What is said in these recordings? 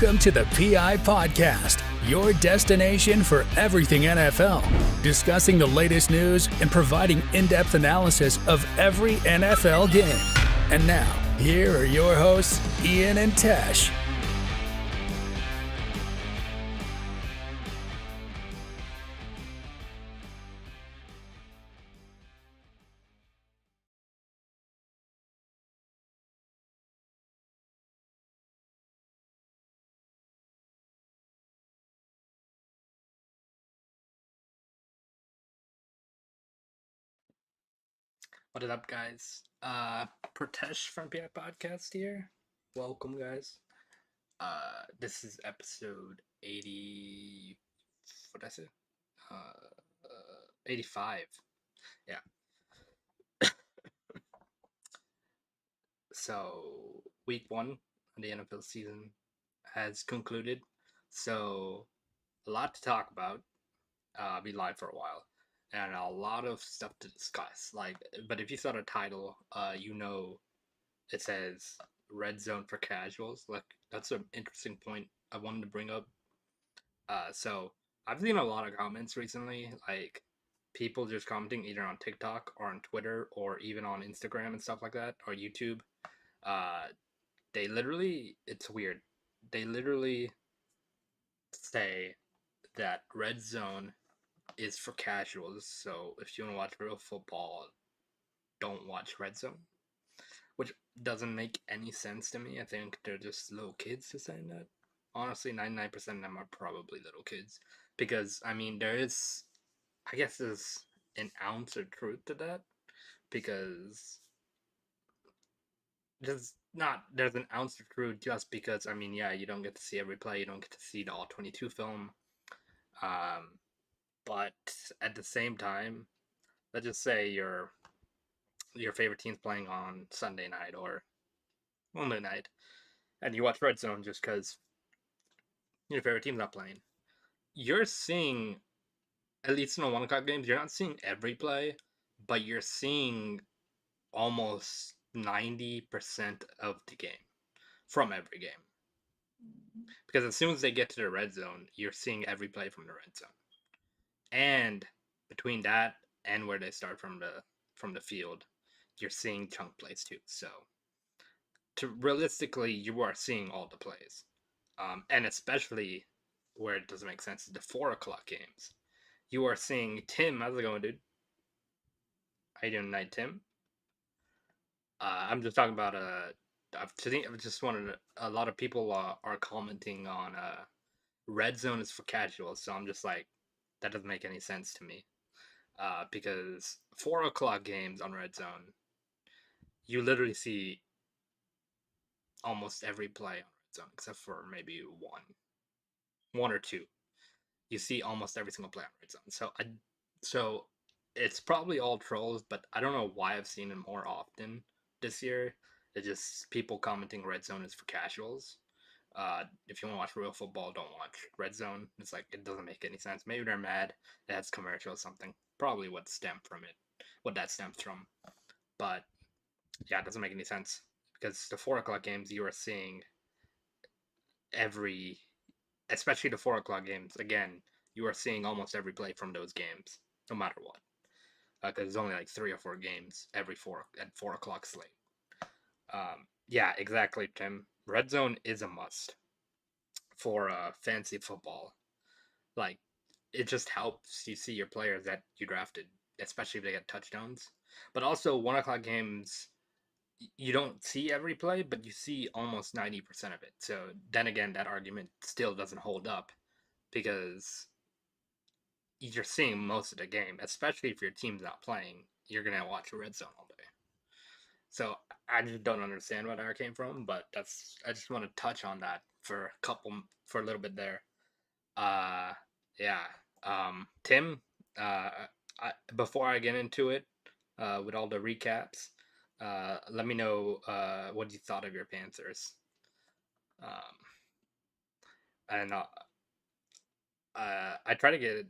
Welcome to the PI Podcast, your destination for everything NFL, discussing the latest news and providing in-depth analysis of every NFL game. And now, here are your hosts, Ian and Tesh. What is up, guys? Pratesh from PI Podcast here. Welcome, guys. This is episode 80. What did I say? 85. Yeah. So, week one of the NFL season has concluded. So, a lot to talk about. I'll be live for a while. And a lot of stuff to discuss. But if you saw the title, it says Red Zone for casuals. That's an interesting point I wanted to bring up. So I've seen a lot of comments recently, like people just commenting either on TikTok or on Twitter or even on Instagram and stuff like that, or YouTube. They literally, it's weird. They literally say that Red Zone is for casuals. So if you want to watch real football, don't watch Red Zone, which doesn't make any sense to me. I think they're just little kids just saying that. Honestly, 99% of them are probably little kids. Because, I mean, I guess there's an ounce of truth to that. Because there's an ounce of truth just because, I mean, yeah, you don't get to see every play, you don't get to see the all 22 film. But at the same time, let's just say your favorite team's playing on Sunday night or Monday night, and you watch Red Zone just because your favorite team's not playing. You're seeing, at least in the 1 o'clock games, you're not seeing every play, but you're seeing almost 90% of the game from every game. Because as soon as they get to the red zone, you're seeing every play from the red zone. And between that and where they start from the field, you're seeing chunk plays too. So realistically, you are seeing all the plays. And especially where it doesn't make sense is the 4 o'clock games. You are seeing Tim. How's it going, dude? How you doing tonight, Tim? I'm just talking about I just wanted a lot of people are commenting on Red Zone is for casuals, so I'm just like, that doesn't make any sense to me. Because 4 o'clock games on Red Zone, you literally see almost every play on Red Zone except for maybe one or two. You see almost every single play on Red Zone. So it's probably all trolls, but I don't know why I've seen it more often this year. It's just people commenting Red Zone is for casuals. If you want to watch real football, don't watch Red Zone. It's like, it doesn't make any sense. Maybe they're mad that it's commercial or something. Probably what that stems from. But yeah, it doesn't make any sense because the 4 o'clock games you are seeing especially the 4 o'clock games. Again, you are seeing almost every play from those games, no matter what. Because there's only like 3 or 4 games at 4 o'clock slate. Yeah, exactly, Tim. Red Zone is a must for fantasy football. Like, it just helps you see your players that you drafted, especially if they get touchdowns. But also, 1 o'clock games, you don't see every play, but you see almost 90% of it. So then again, that argument still doesn't hold up because you're seeing most of the game, especially if your team's not playing. You're gonna watch a red zone all day. So I just don't understand where that came from, but I just want to touch on that for a little bit there. Yeah. Tim, before I get into it, with all the recaps, let me know what you thought of your Panthers. Um, and I try to get it.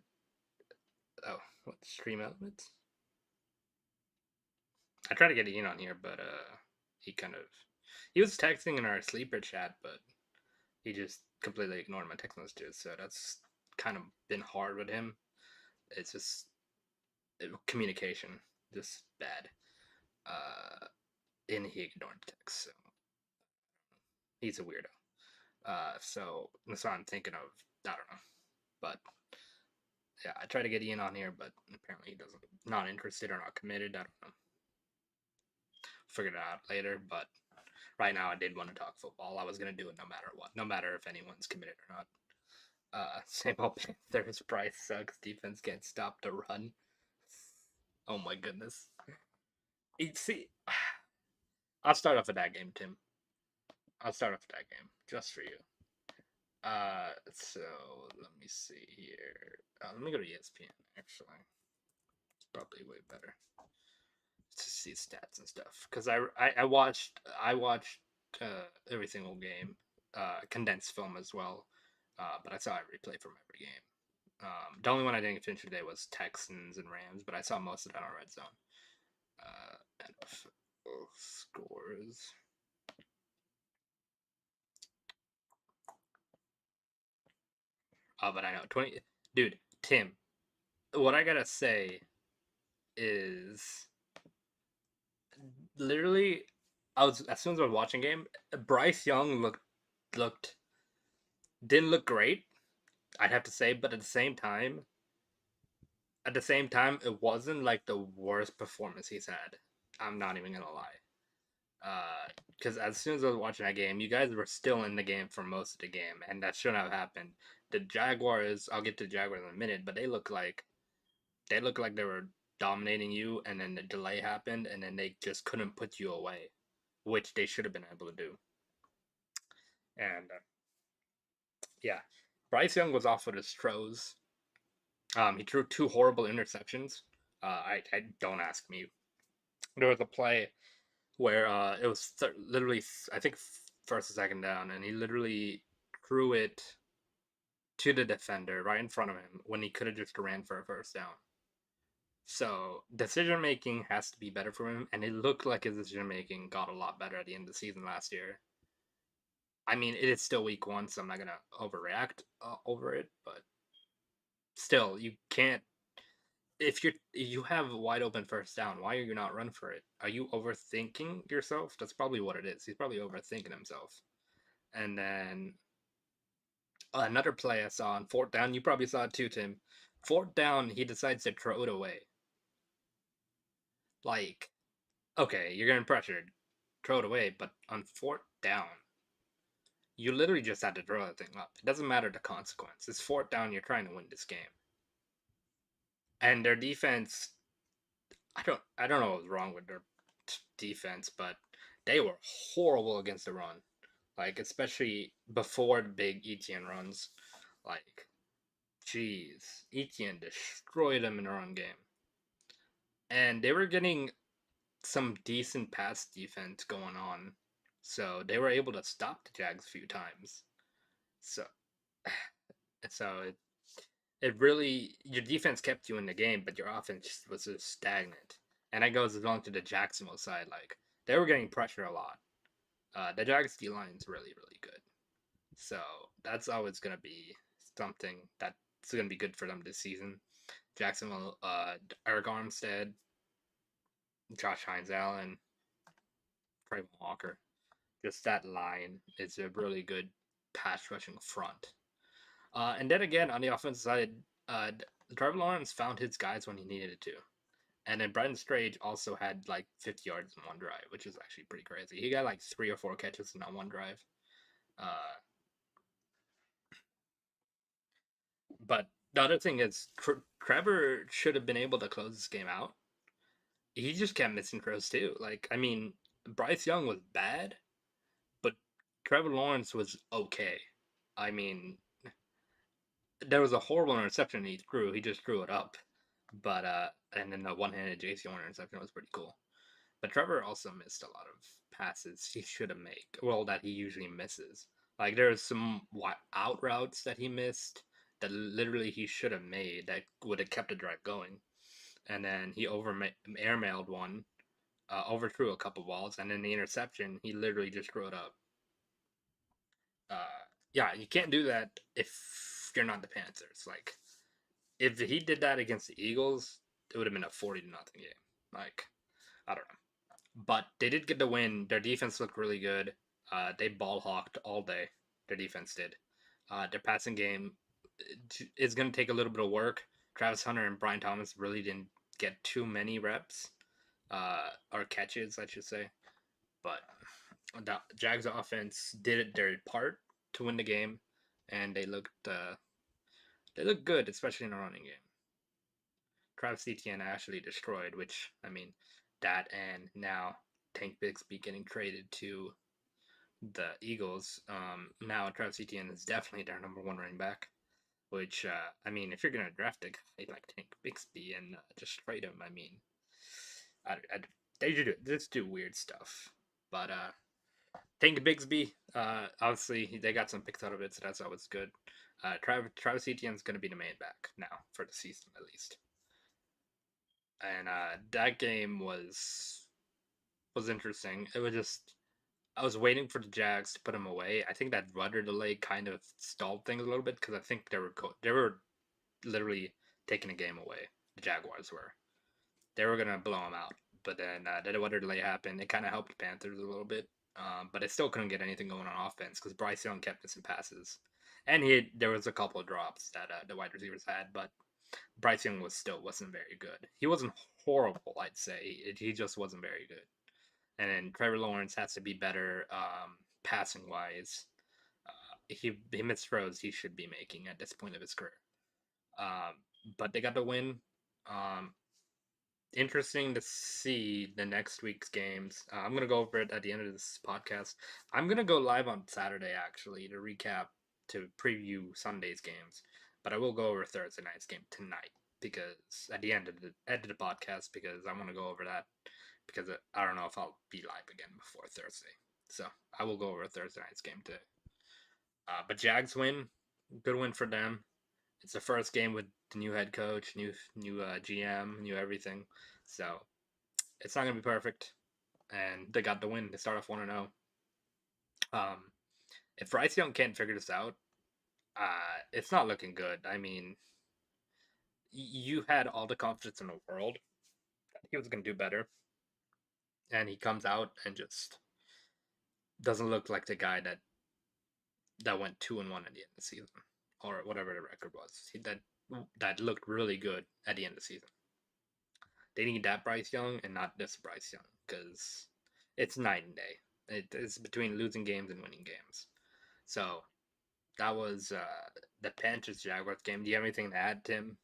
Oh, what stream elements? I tried to get Ian on here, but he was texting in our sleeper chat, but he just completely ignored my text messages. So that's kind of been hard with him. It's just communication, just bad. And he ignored text, so he's a weirdo. So that's what I'm thinking of. I don't know, but yeah, I try to get Ian on here, but apparently he doesn't. Not interested or not committed. I don't know. Figure it out later, but right now I did want to talk football. I was gonna do it no matter what, no matter if anyone's committed or not. Same old Panthers. Bryce sucks. Defense can't stop the run. Oh my goodness. See, I'll start off with that game, Tim. I'll start off with that game just for you. So let me see here. Let me go to ESPN. Actually, it's probably way better to see stats and stuff. Cause I watched every single game, condensed film as well. But I saw every play from every game. The only one I didn't finish today was Texans and Rams, but I saw most of it on Red Zone. NFL scores. Oh, but I know 20. Dude, Tim, what I gotta say is literally, I was as soon as I was watching game, Bryce Young looked didn't look great. I'd have to say, but at the same time, it wasn't like the worst performance he's had. I'm not even gonna lie. Because as soon as I was watching that game, you guys were still in the game for most of the game, and that shouldn't have happened. The Jaguars, I'll get to the Jaguars in a minute, but they look like they were dominating you, and then the delay happened, and then they just couldn't put you away, which they should have been able to do. And yeah, Bryce Young was off with his throws. He threw two horrible interceptions. I don't ask me. There was a play where it was literally, I think, first or second down, and he literally threw it to the defender right in front of him when he could have just ran for a first down. So decision making has to be better for him, and it looked like his decision making got a lot better at the end of the season last year. I mean, it is still week one, so I'm not gonna overreact over it, but still, you can't. If you have a wide open first down, why are you not run for it? Are you overthinking yourself? That's probably what it is. He's probably overthinking himself. And then another play I saw on fourth down, you probably saw it too, Tim. Fourth down, he decides to throw it away. Like, okay, you're getting pressured, throw it away, but on fourth down, you literally just had to throw that thing up. It doesn't matter the consequence. It's fourth down, you're trying to win this game. And their defense, I don't know what was wrong with their defense, but they were horrible against the run. Like, especially before the big Etienne runs. Like, jeez, Etienne destroyed them in the run game. And they were getting some decent pass defense going on. So they were able to stop the Jags a few times. So it really, your defense kept you in the game, but your offense was just stagnant. And that goes along to the Jacksonville side. Like, they were getting pressure a lot. The Jags D line is really, really good. So that's always going to be something that's going to be good for them this season. Jacksonville, Eric Armstead, Josh Hines Allen, Trayvon Walker. Just that line is a really good pass rushing front. And then again, on the offensive side, Trevor Lawrence found his guys when he needed to. And then Brendan Strange also had like 50 yards in one drive, which is actually pretty crazy. He got like 3 or 4 catches in that one drive. But the other thing is, Trevor should have been able to close this game out. He just kept missing throws too. Like, I mean, Bryce Young was bad, but Trevor Lawrence was okay. I mean, there was a horrible interception he threw. He just threw it up. But and then the one-handed JC Horner interception was pretty cool. But Trevor also missed a lot of passes he should have made. Well, that he usually misses. Like there's some out routes that he missed that literally he should have made that would have kept the drive going. And then he airmailed one, overthrew a couple balls, and then the interception he literally just threw it up. Yeah, you can't do that if you're not the Panthers. Like, if he did that against the Eagles, it would have been a 40-0 game. Like, I don't know. But they did get the win. Their defense looked really good. They ball hawked all day. Their defense did. Their passing game is going to take a little bit of work. Travis Hunter and Brian Thomas really didn't get too many reps or catches, I should say. But the Jags offense did their part to win the game, and they looked good, especially in the running game. Travis Etienne actually destroyed, which I mean, that and now Tank Bixby getting traded to the Eagles. Now Travis Etienne is definitely their number one running back. Which I mean, if you're gonna draft a guy like Tank Bixby and just trade him, I mean, they just do weird stuff. But Tank Bixby, obviously they got some picks out of it, so that's always good. Travis Etienne's gonna be the main back now for the season at least. And that game was interesting. It was just I was waiting for the Jags to put him away. I think that rudder delay kind of stalled things a little bit because I think they were literally taking a game away. The Jaguars were. They were gonna blow him out, but then the rudder delay happened. It kind of helped the Panthers a little bit, but it still couldn't get anything going on offense because Bryce Young kept missing passes, and there was a couple of drops that the wide receivers had, but Bryce Young wasn't very good. He wasn't horrible, I'd say. He just wasn't very good. And then Trevor Lawrence has to be better passing wise. He missed throws he should be making at this point of his career. Um, but they got the win. Um, Interesting to see the next week's games. I'm gonna go over it at the end of this podcast. I'm gonna go live on Saturday actually to recap to preview Sunday's games, but I will go over Thursday night's game tonight because at the end of the podcast because I want to go over that because I don't know if I'll be live again before Thursday. So I will go over Thursday night's game today. But Jags win, good win for them. It's the first game with the new head coach, new GM, new everything. So it's not gonna be perfect, and they got the win. They start off 1-0. If Bryce Young can't figure this out, it's not looking good. I mean, you had all the confidence in the world that he was gonna do better, and he comes out and just doesn't look like the guy that went 2-1 at the end of the season or whatever the record was. That looked really good at the end of the season. They need that Bryce Young and not this Bryce Young because it's night and day. It's between losing games and winning games. So that was the Panthers Jaguars game. Do you have anything to add, Tim?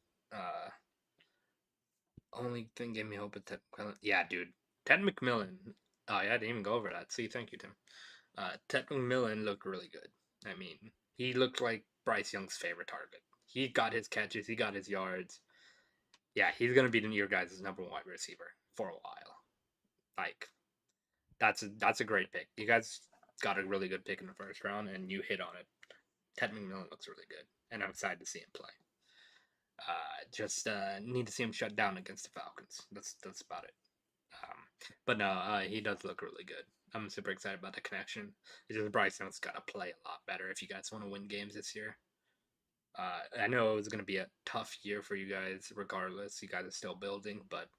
Only thing gave me hope at Ted McMillan. Yeah, dude. Ted McMillan. Oh, yeah, I didn't even go over that. See, thank you, Tim. Ted McMillan looked really good. I mean, he looked like Bryce Young's favorite target. He got his catches, he got his yards. Yeah, he's gonna be your guys' number one wide receiver for a while. Like, that's a great pick. You guys got a really good pick in the first round, and you hit on it. Ted McMillan looks really good, and I'm excited to see him play. Just need to see him shut down against the Falcons. That's about it. But no, he does look really good. I'm super excited about the connection. It's just Bryce Young's got to play a lot better if you guys want to win games this year. I know it was going to be a tough year for you guys, regardless. You guys are still building, but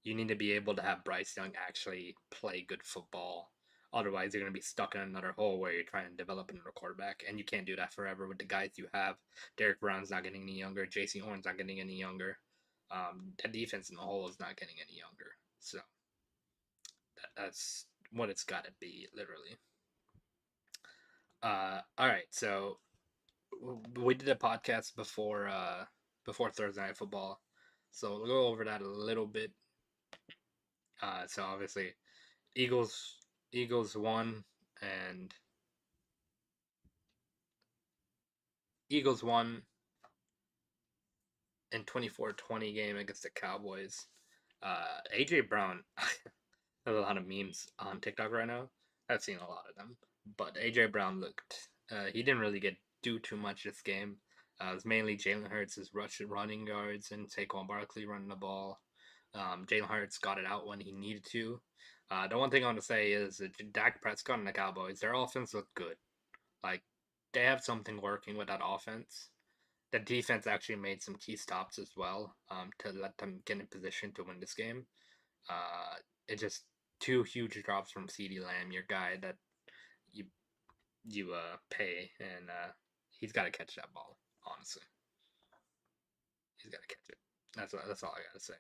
you need to be able to have Bryce Young actually play good football. Otherwise, you're going to be stuck in another hole where you're trying to develop another quarterback, and you can't do that forever with the guys you have. Derek Brown's not getting any younger. J.C. Horn's not getting any younger. The defense in the whole is not getting any younger. So that's what it's got to be, literally. All right, so we did a podcast before Thursday Night Football, so we'll go over that a little bit. So obviously, Eagles won, and Eagles won in 24-20 game against the Cowboys. AJ Brown, there's a lot of memes on TikTok right now. I've seen a lot of them, but AJ Brown looked. He didn't really do too much this game. It was mainly Jalen Hurts' running yards and Saquon Barkley running the ball. Jalen Hurts got it out when he needed to. The one thing I want to say is that Dak Prescott and the Cowboys, their offense looked good. Like, they have something working with that offense. The defense actually made some key stops as well, to let them get in position to win this game. It just two huge drops from CD Lamb, your guy that you pay, and he's got to catch that ball. Honestly, he's got to catch it. That's all I gotta say.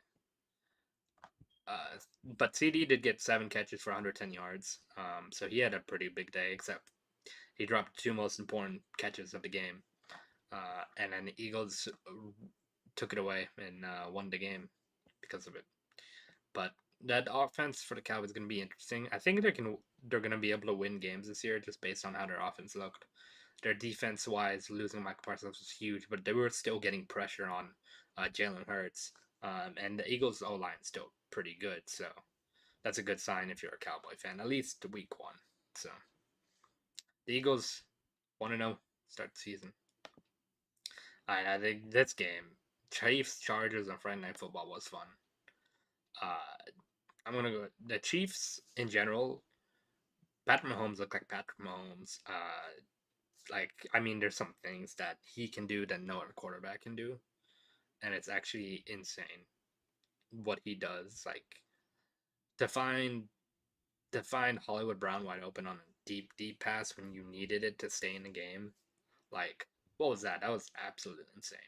But CD did get 7 catches for 110 yards, so he had a pretty big day. Except he dropped the two most important catches of the game, and then the Eagles took it away and won the game because of it. But that offense for the Cowboys is going to be interesting. I think they're going to be able to win games this year just based on how their offense looked. Their defense wise, losing Michael Parsons was huge, but they were still getting pressure on Jalen Hurts. And the Eagles' O line is still pretty good, so that's a good sign if you're a Cowboy fan, at least week 1. So the Eagles want to know start the season. I think this game, Chiefs Chargers on Friday Night Football, was fun. I'm gonna go the Chiefs in general. Patrick Mahomes looked like Patrick Mahomes. I mean, there's some things that he can do that no other quarterback can do, and it's actually insane what he does. Like to find Hollywood Brown wide open on a deep pass when you needed it to stay in the game. Like what was that? That was absolutely insane.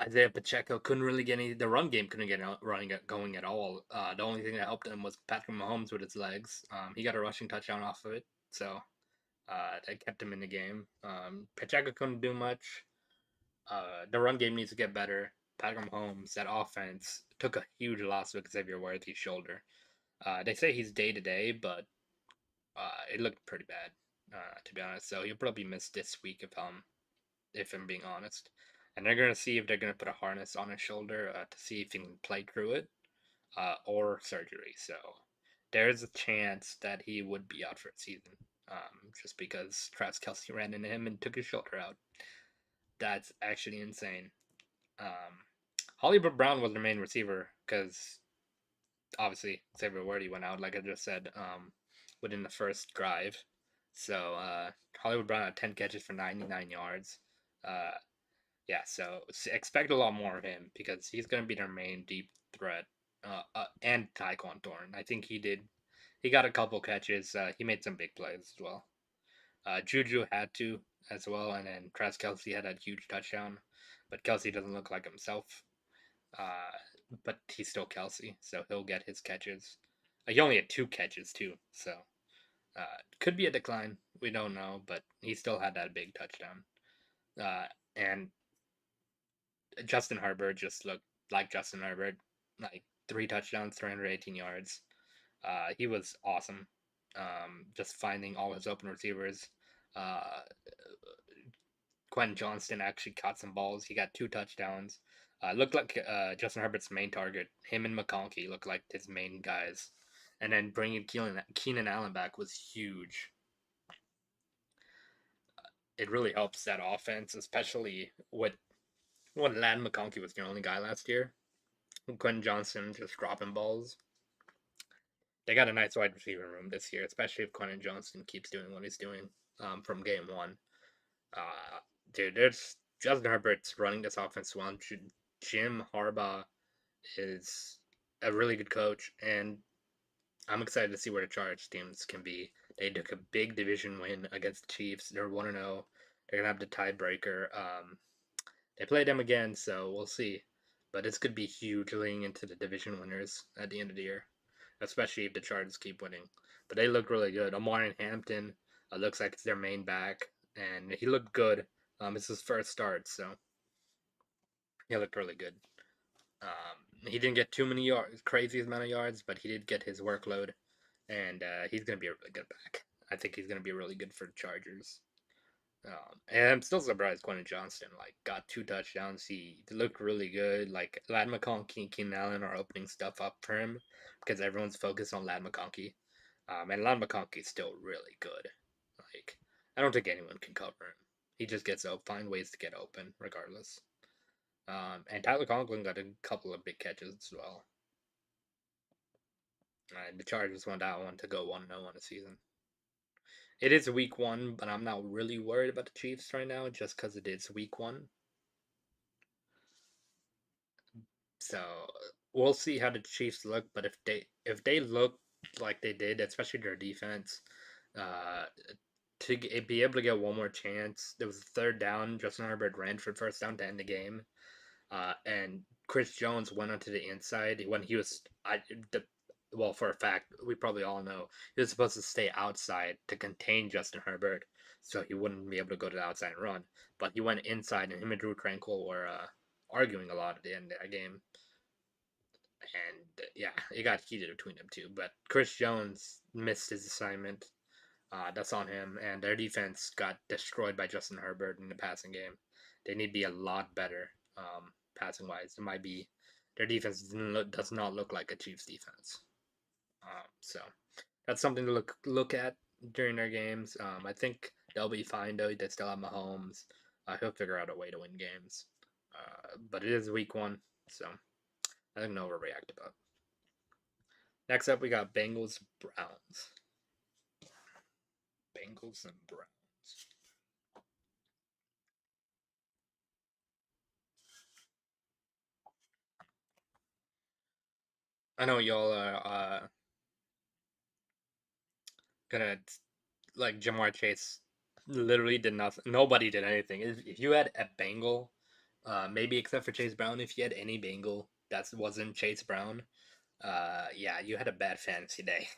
Isaiah Pacheco couldn't really get any. The run game couldn't get running going at all. The only thing that helped him was Patrick Mahomes with his legs. He got a rushing touchdown off of it, so that kept him in the game. Pacheco couldn't do much. The run game needs to get better. Patrick Mahomes, that offense took a huge loss with Xavier Worthy's shoulder. They say he's day to day, but it looked pretty bad, to be honest. So he'll probably miss this week if I'm being honest. And they're gonna see if they're gonna put a harness on his shoulder to see if he can play through it, or surgery. So there's a chance that he would be out for a season, just because Travis Kelce ran into him and took his shoulder out. That's actually insane. Hollywood Brown was the main receiver because obviously Xavier Worthy went out, like I just said, within the first drive. So Hollywood Brown had 10 catches for 99 yards. Yeah, so expect a lot more of him because he's going to be their main deep threat. And Tyquan Thornton. I think he got a couple catches. He made some big plays as well. Juju had to as well, and then Travis Kelce had a huge touchdown. But Kelce doesn't look like himself. But he's still Kelce, so he'll get his catches. He only had 2 catches too, so could be a decline. We don't know, but he still had that big touchdown. And Justin Herbert just looked like Justin Herbert, like 3 touchdowns, 318 yards. He was awesome. Just finding all his open receivers. Quentin Johnston actually caught some balls. He got 2 touchdowns. Looked like Justin Herbert's main target. Him and McConkey looked like his main guys. And then bringing Keenan Allen back was huge. It really helps that offense, especially when Lad McConkey was the only guy last year. Quentin Johnston just dropping balls. They got a nice wide receiver room this year, especially if Quentin Johnston keeps doing what he's doing from game 1. Dude, there's Justin Herbert's running this offense well. Jim Harbaugh is a really good coach, and I'm excited to see where the Chargers teams can be. They took a big division win against the Chiefs. They're 1-0. They're gonna have the tiebreaker. They play them again, so we'll see. But it's gonna be huge leading into the division winners at the end of the year, especially if the Chargers keep winning. But they look really good. Omarion Hampton looks like it's their main back, and he looked good. It's his first start, so he looked really good. He didn't get too many yards, crazy amount of yards, but he did get his workload, and he's going to be a really good back. I think he's going to be really good for the Chargers. And I'm still surprised Quentin Johnston got 2 touchdowns. He looked really good. Like Lad McConkey and Keenan Allen are opening stuff up for him because everyone's focused on Lad McConkey. And Lad McConkey is still really good. I don't think anyone can cover him. He just find ways to get open regardless. And Tyler Conklin got a couple of big catches as well. And the Chargers won that one to go 1-0 on the season. It is week one, but I'm not really worried about the Chiefs right now, just because it is week one. So we'll see how the Chiefs look. But if they look like they did, especially their defense, uh, to be able to get one more chance, there was a third down. Justin Herbert ran for first down to end the game, and Chris Jones went onto the inside when he was well, for a fact, we probably all know he was supposed to stay outside to contain Justin Herbert, so he wouldn't be able to go to the outside and run. But he went inside, and him and Drew Tranquil were arguing a lot at the end of that game, and yeah, it got heated between them two. But Chris Jones missed his assignment. That's on him, and their defense got destroyed by Justin Herbert in the passing game. They need to be a lot better passing wise. It might be their defense does not look like a Chiefs defense. So that's something to look at during their games. I think they'll be fine though. They still have Mahomes. He'll figure out a way to win games. But it is week one, so I think no overreact about. Next up, we got Bengals Browns. Bengals and Browns. I know y'all are gonna like Jamar Chase literally did nothing. Nobody did anything. If you had a Bengal, maybe except for Chase Brown, if you had any Bengal that wasn't Chase Brown, yeah, you had a bad fantasy day.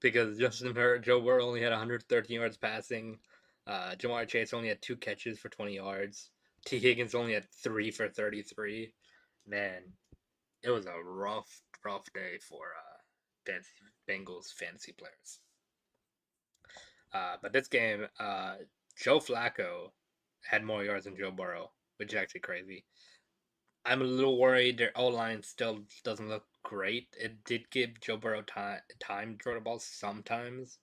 Because Joe Burrow only had 113 yards passing. Jamar Chase only had 2 catches for 20 yards. T. Higgins only had 3 for 33. Man, it was a rough day for Bengals fantasy players. But this game, Joe Flacco had more yards than Joe Burrow, which is actually crazy. I'm a little worried their O line still doesn't look great. It did give Joe Burrow time to throw the ball sometimes,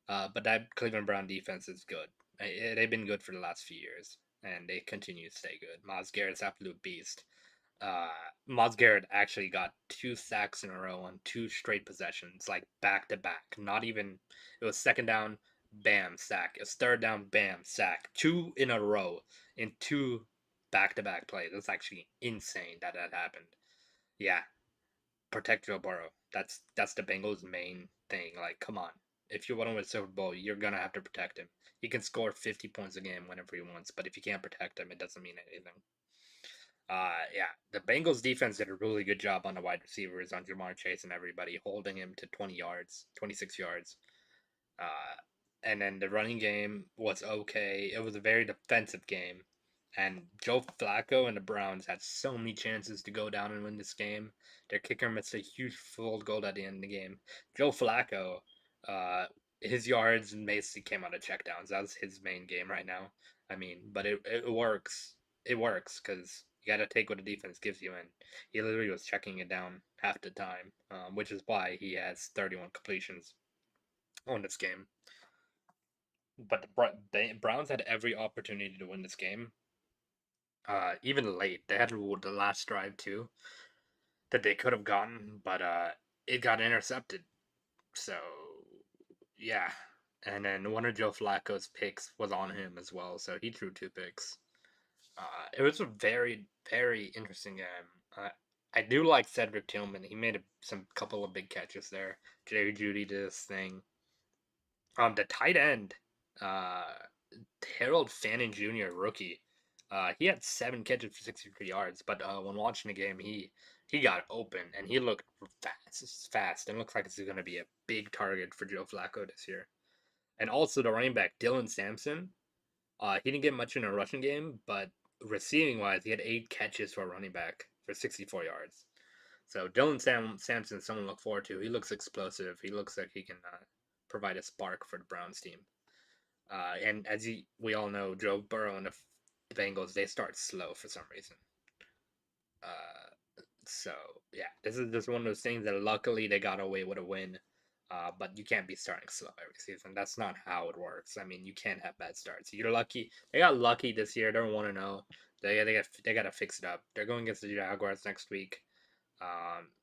but that Cleveland Brown defense is good. They've been good for the last few years, and they continue to stay good. Myles Garrett's absolute beast. uh Myles Garrett actually got 2 sacks in a row on 2 straight possessions, like back to back. Not even it was second down, bam, sack. It was third down, bam, sack. 2 in a row in 2 back to back plays. That's actually insane that happened. Yeah, protect Joe Burrow. That's the Bengals' main thing. Like, come on. If you want to win a Super Bowl, you're gonna have to protect him. He can score 50 points a game whenever he wants, but if you can't protect him, it doesn't mean anything. Yeah, the Bengals defense did a really good job on the wide receivers, on Jamar Chase and everybody, holding him to 20 yards, 26 yards. Uh, and then the running game was okay. It was a very defensive game. And Joe Flacco and the Browns had so many chances to go down and win this game. Their kicker missed a huge field goal at the end of the game. Joe Flacco, uh, his yards basically came out of checkdowns. That's his main game right now. I mean, but it works. It works because you got to take what the defense gives you, and he literally was checking it down half the time, which is why he has 31 completions on this game. But the Browns had every opportunity to win this game. Even late, they had the last drive too that they could have gotten, but it got intercepted. So yeah, and then one of Joe Flacco's picks was on him as well, so he threw 2 picks. It was a very interesting game. I do like Cedric Tillman. He made some couple of big catches there. Jerry Judy did this thing. The tight end, uh, Harold Fannin Jr., rookie. He had 7 catches for 63 yards, but when watching the game, he got open and he looked fast, and looks like it's going to be a big target for Joe Flacco this year. And also the running back Dylan Sampson. He didn't get much in a rushing game, but receiving wise, he had 8 catches for a running back for 64 yards. So Dylan Sampson is someone to look forward to. He looks explosive. He looks like he can provide a spark for the Browns team. And as we all know, Joe Burrow and the Bengals, they start slow for some reason. So yeah, this is just one of those things that luckily they got away with a win. But you can't be starting slow every season. That's not how it works. I mean, you can't have bad starts. You're lucky. They got lucky this year. They're 1-0. They got to fix it up. They're going against the Jaguars next week.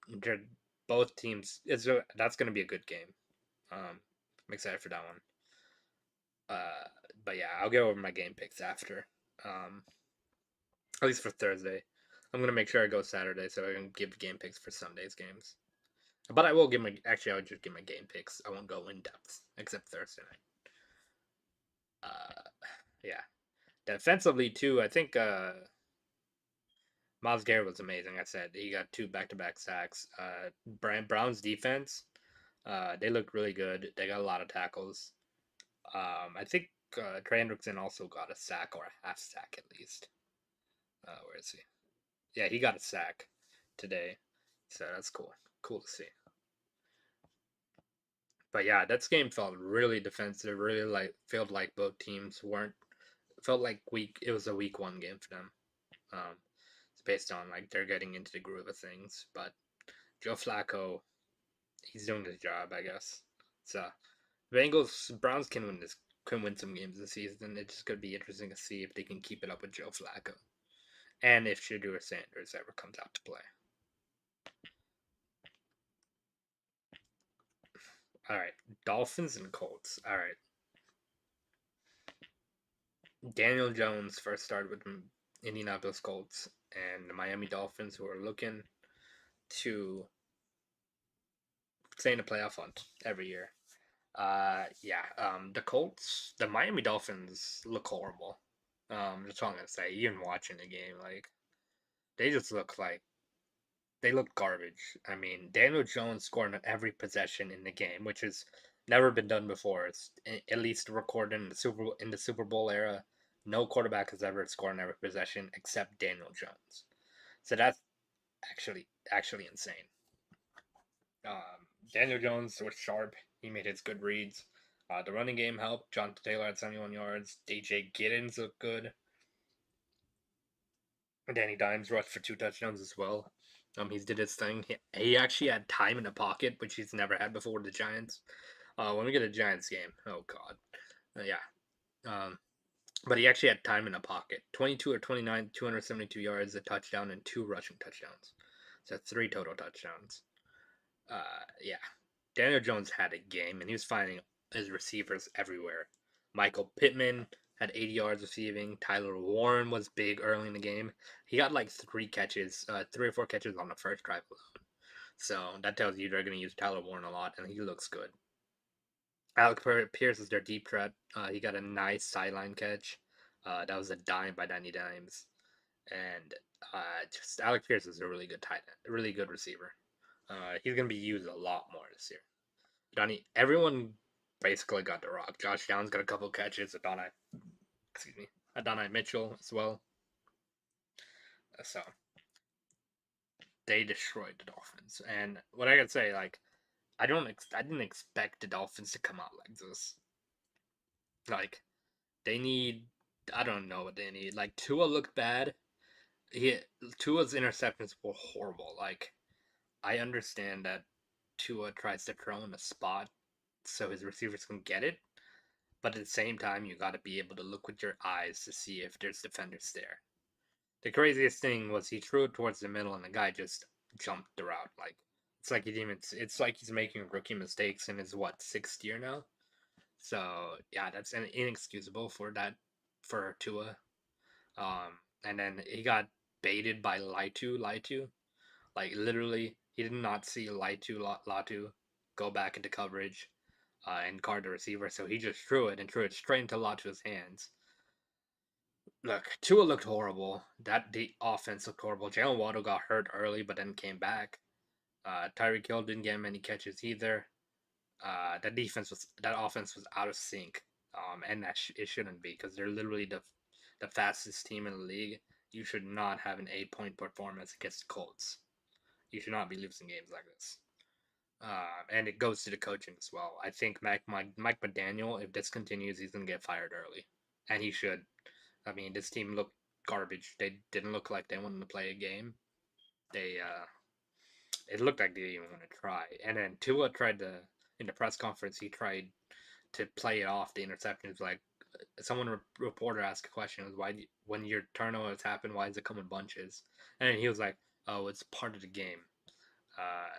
They're both teams. That's going to be a good game. I'm excited for that one. But yeah, I'll go over my game picks after. At least for Thursday. I'm gonna make sure I go Saturday so I can give game picks for Sunday's games. But I will give my I would just give my game picks. I won't go in depth except Thursday night. Yeah. Defensively too, I think Miles Garrett was amazing. I said he got 2 back-to-back sacks. Brown's defense, they looked really good. They got a lot of tackles. I think Trey Hendrickson also got a sack or a half sack at least. Where is he? Yeah, he got a sack today, so that's cool. Cool to see. But yeah, that game felt really defensive. Really felt like both teams weren't. Felt like it was a week 1 game for them. It's based on like they're getting into the groove of things. But Joe Flacco, he's doing his job, I guess. So Browns can win some games this season. It's just gonna be interesting to see if they can keep it up with Joe Flacco, and if Shedeur Sanders ever comes out to play. All right, Dolphins and Colts. All right, Daniel Jones first started with Indianapolis Colts and the Miami Dolphins, who are looking to stay in the playoff hunt every year. The Colts, the Miami Dolphins look horrible. That's all I'm gonna say. Even watching the game, like they just they look garbage. I mean, Daniel Jones scoring on every possession in the game, which has never been done before. It's at least recorded in the Super Bowl era. No quarterback has ever scored on every possession except Daniel Jones. So that's actually insane. Daniel Jones was sharp. He made his good reads. The running game helped. Jonathan Taylor had 71 yards. DJ Giddens looked good. Danny Dimes rushed for 2 touchdowns as well. He did his thing. He actually had time in the pocket, which he's never had before with the Giants. When we get a Giants game, oh god, yeah. But he actually had time in the pocket. 22 or 29, 272 yards, a touchdown, and 2 rushing touchdowns. So 3 total touchdowns. Yeah. Daniel Jones had a game, and he was finding his receivers everywhere. Michael Pittman had 80 yards receiving. Tyler Warren was big early in the game. He got like 3 or 4 catches on the first drive alone. So that tells you they're going to use Tyler Warren a lot, and he looks good. Alec Pierce is their deep threat. He got a nice sideline catch. That was a dime by Danny Dimes. And just Alec Pierce is a really good tight end, a really good receiver. He's going to be used a lot more this year. Everyone basically got the rock. Josh Downs got a couple catches. Adonai Mitchell as well. So they destroyed the Dolphins. And what I gotta say, like, I didn't expect the Dolphins to come out like this. Like, they need, I don't know what they need. Like, Tua looked bad. Tua's interceptions were horrible. Like, I understand that Tua tries to throw in a spot so his receivers can get it, but at the same time, you got to be able to look with your eyes to see if there's defenders there. The craziest thing was he threw it towards the middle, and the guy just jumped the route. Like it's like he's making rookie mistakes in his 6th year now. So yeah, that's inexcusable for Tua. And then he got baited by Laitu. Like literally, he did not see Latu go back into coverage and guard the receiver, so he just threw it straight into Latu's hands. Look, Tua looked horrible. The offense looked horrible. Jalen Waddle got hurt early, but then came back. Tyreek Hill didn't get many catches either. That offense was out of sync, and it shouldn't be because they're literally the fastest team in the league. You should not have an 8-point performance against the Colts. You should not be losing games like this. And it goes to the coaching as well. I think Mike McDaniel, if this continues, he's gonna get fired early, and he should. I mean, this team looked garbage. They didn't look like they wanted to play a game. It looked like they didn't even want to try. And then Tua in the press conference, he tried to play it off the interceptions. Like reporter asked a question, was when your turnovers happen, why does it come in bunches? And he was like, "Oh, it's part of the game."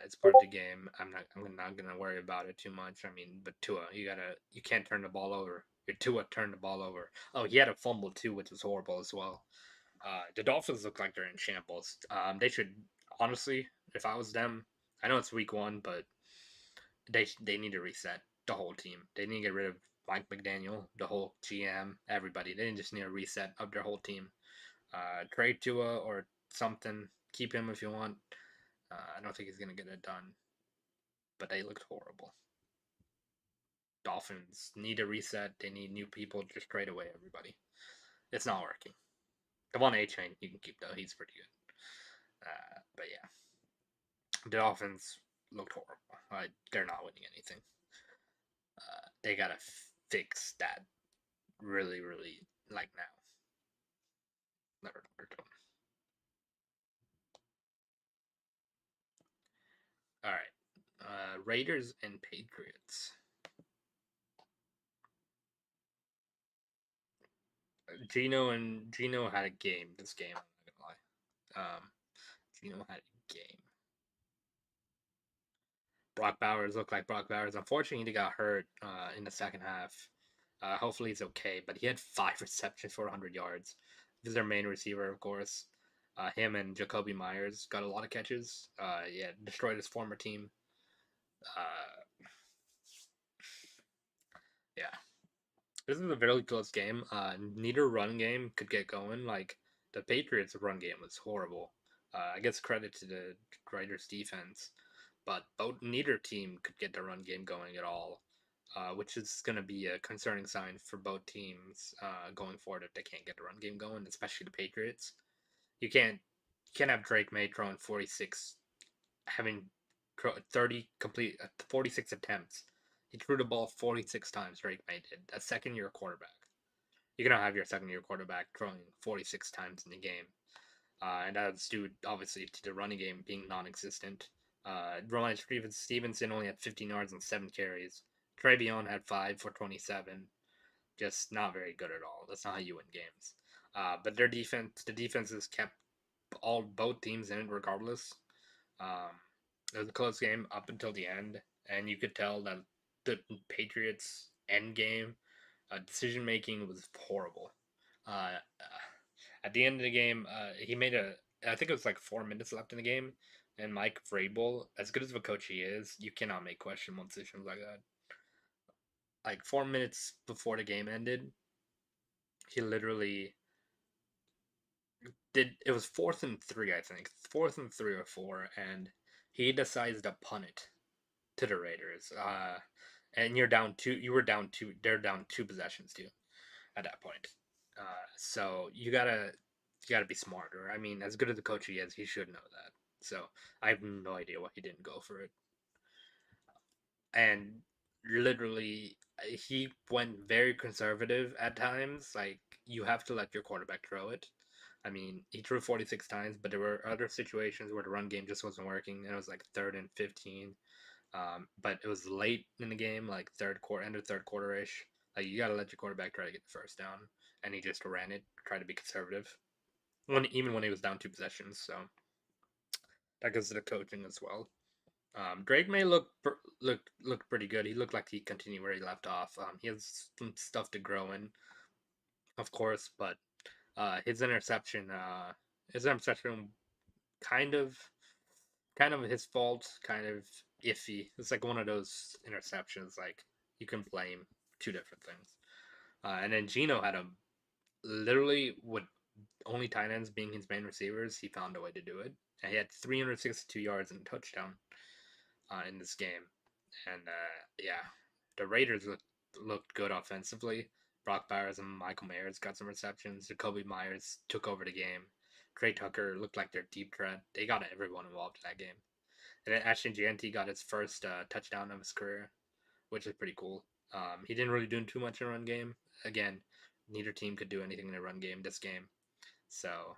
It's part of the game. I'm not gonna worry about it too much. I mean, but Tua, you can't turn the ball over. Your Tua turned the ball over. Oh, he had a fumble too, which was horrible as well. The Dolphins look like they're in shambles. They should honestly, if I was them, I know it's week 1, but they need to reset the whole team. They need to get rid of Mike McDaniel, the whole GM, everybody. They just need a reset of their whole team. Trade Tua or something. Keep him if you want. I don't think he's gonna get it done, but they looked horrible. Dolphins need a reset. They need new people. Just trade away everybody. It's not working. The one A chain you can keep though. He's pretty good. But yeah, the Dolphins looked horrible. They're not winning anything. They gotta fix that really, really like now. Never. All right. Raiders and Patriots. Gino had a game. This game, I'm not gonna lie. Gino had a game. Brock Bowers looked like Brock Bowers. Unfortunately, he got hurt in the second half. Hopefully, he's okay. But he had 5 receptions for 100 yards. This is their main receiver, of course. Him and Jacoby Myers got a lot of catches. Yeah, destroyed his former team. Yeah, this is a very close game. Neither run game could get going. Like the Patriots' run game was horrible. I guess credit to the Raiders' defense, but neither team could get the run game going at all, which is going to be a concerning sign for both teams going forward if they can't get the run game going, especially the Patriots. You can't have Drake May throwing 46, having 46 attempts. He threw the ball 46 times. Drake May did. A second-year quarterback. You cannot have your second-year quarterback throwing 46 times in the game. And that's due, obviously, to the running game being non-existent. Roman Stevenson only had 15 yards and 7 carries. Travion had 5 for 27. Just not very good at all. That's not how you win games. But the defense has kept both teams in it regardless. It was a close game up until the end, and you could tell that the Patriots' end game decision making was horrible. At the end of the game, he made I think it was like 4 minutes left in the game, and Mike Vrabel, as good of a coach he is, you cannot make questionable decisions like that. Like 4 minutes before the game ended, he literally did. It was 4th and 3, I think, 4th and 3 or 4, and he decides to punt it to the Raiders. And you're down two. You were down two. They're down 2 possessions too at that point. So you gotta be smarter. I mean, as good as the coach he is, he should know that. So I have no idea why he didn't go for it. And literally, he went very conservative at times. Like you have to let your quarterback throw it. I mean, he threw 46 times, but there were other situations where the run game just wasn't working, and it was like 3rd and 15. But it was late in the game, like third quarter, end of third quarter ish. Like you gotta let your quarterback try to get the first down, and he just ran it, tried to be conservative. Even when he was down 2 possessions, so that goes to the coaching as well. Drake May looked pretty good. He looked like he continued where he left off. He has some stuff to grow in, of course, but his interception, kind of kind of his fault, kind of iffy. It's like one of those interceptions, like you can blame 2 different things. And then Gino had a literally with only tight ends being his main receivers, he found a way to do it. And he had 362 yards and a touchdown in this game. And yeah, the Raiders looked good offensively. Brock Bowers and Michael Mayers got some receptions. Jacoby Myers took over the game. Trey Tucker looked like their deep threat. They got everyone involved in that game. And then Ashton Gianti got his first touchdown of his career, which is pretty cool. He didn't really do too much in a run game. Again, neither team could do anything in a run game this game. So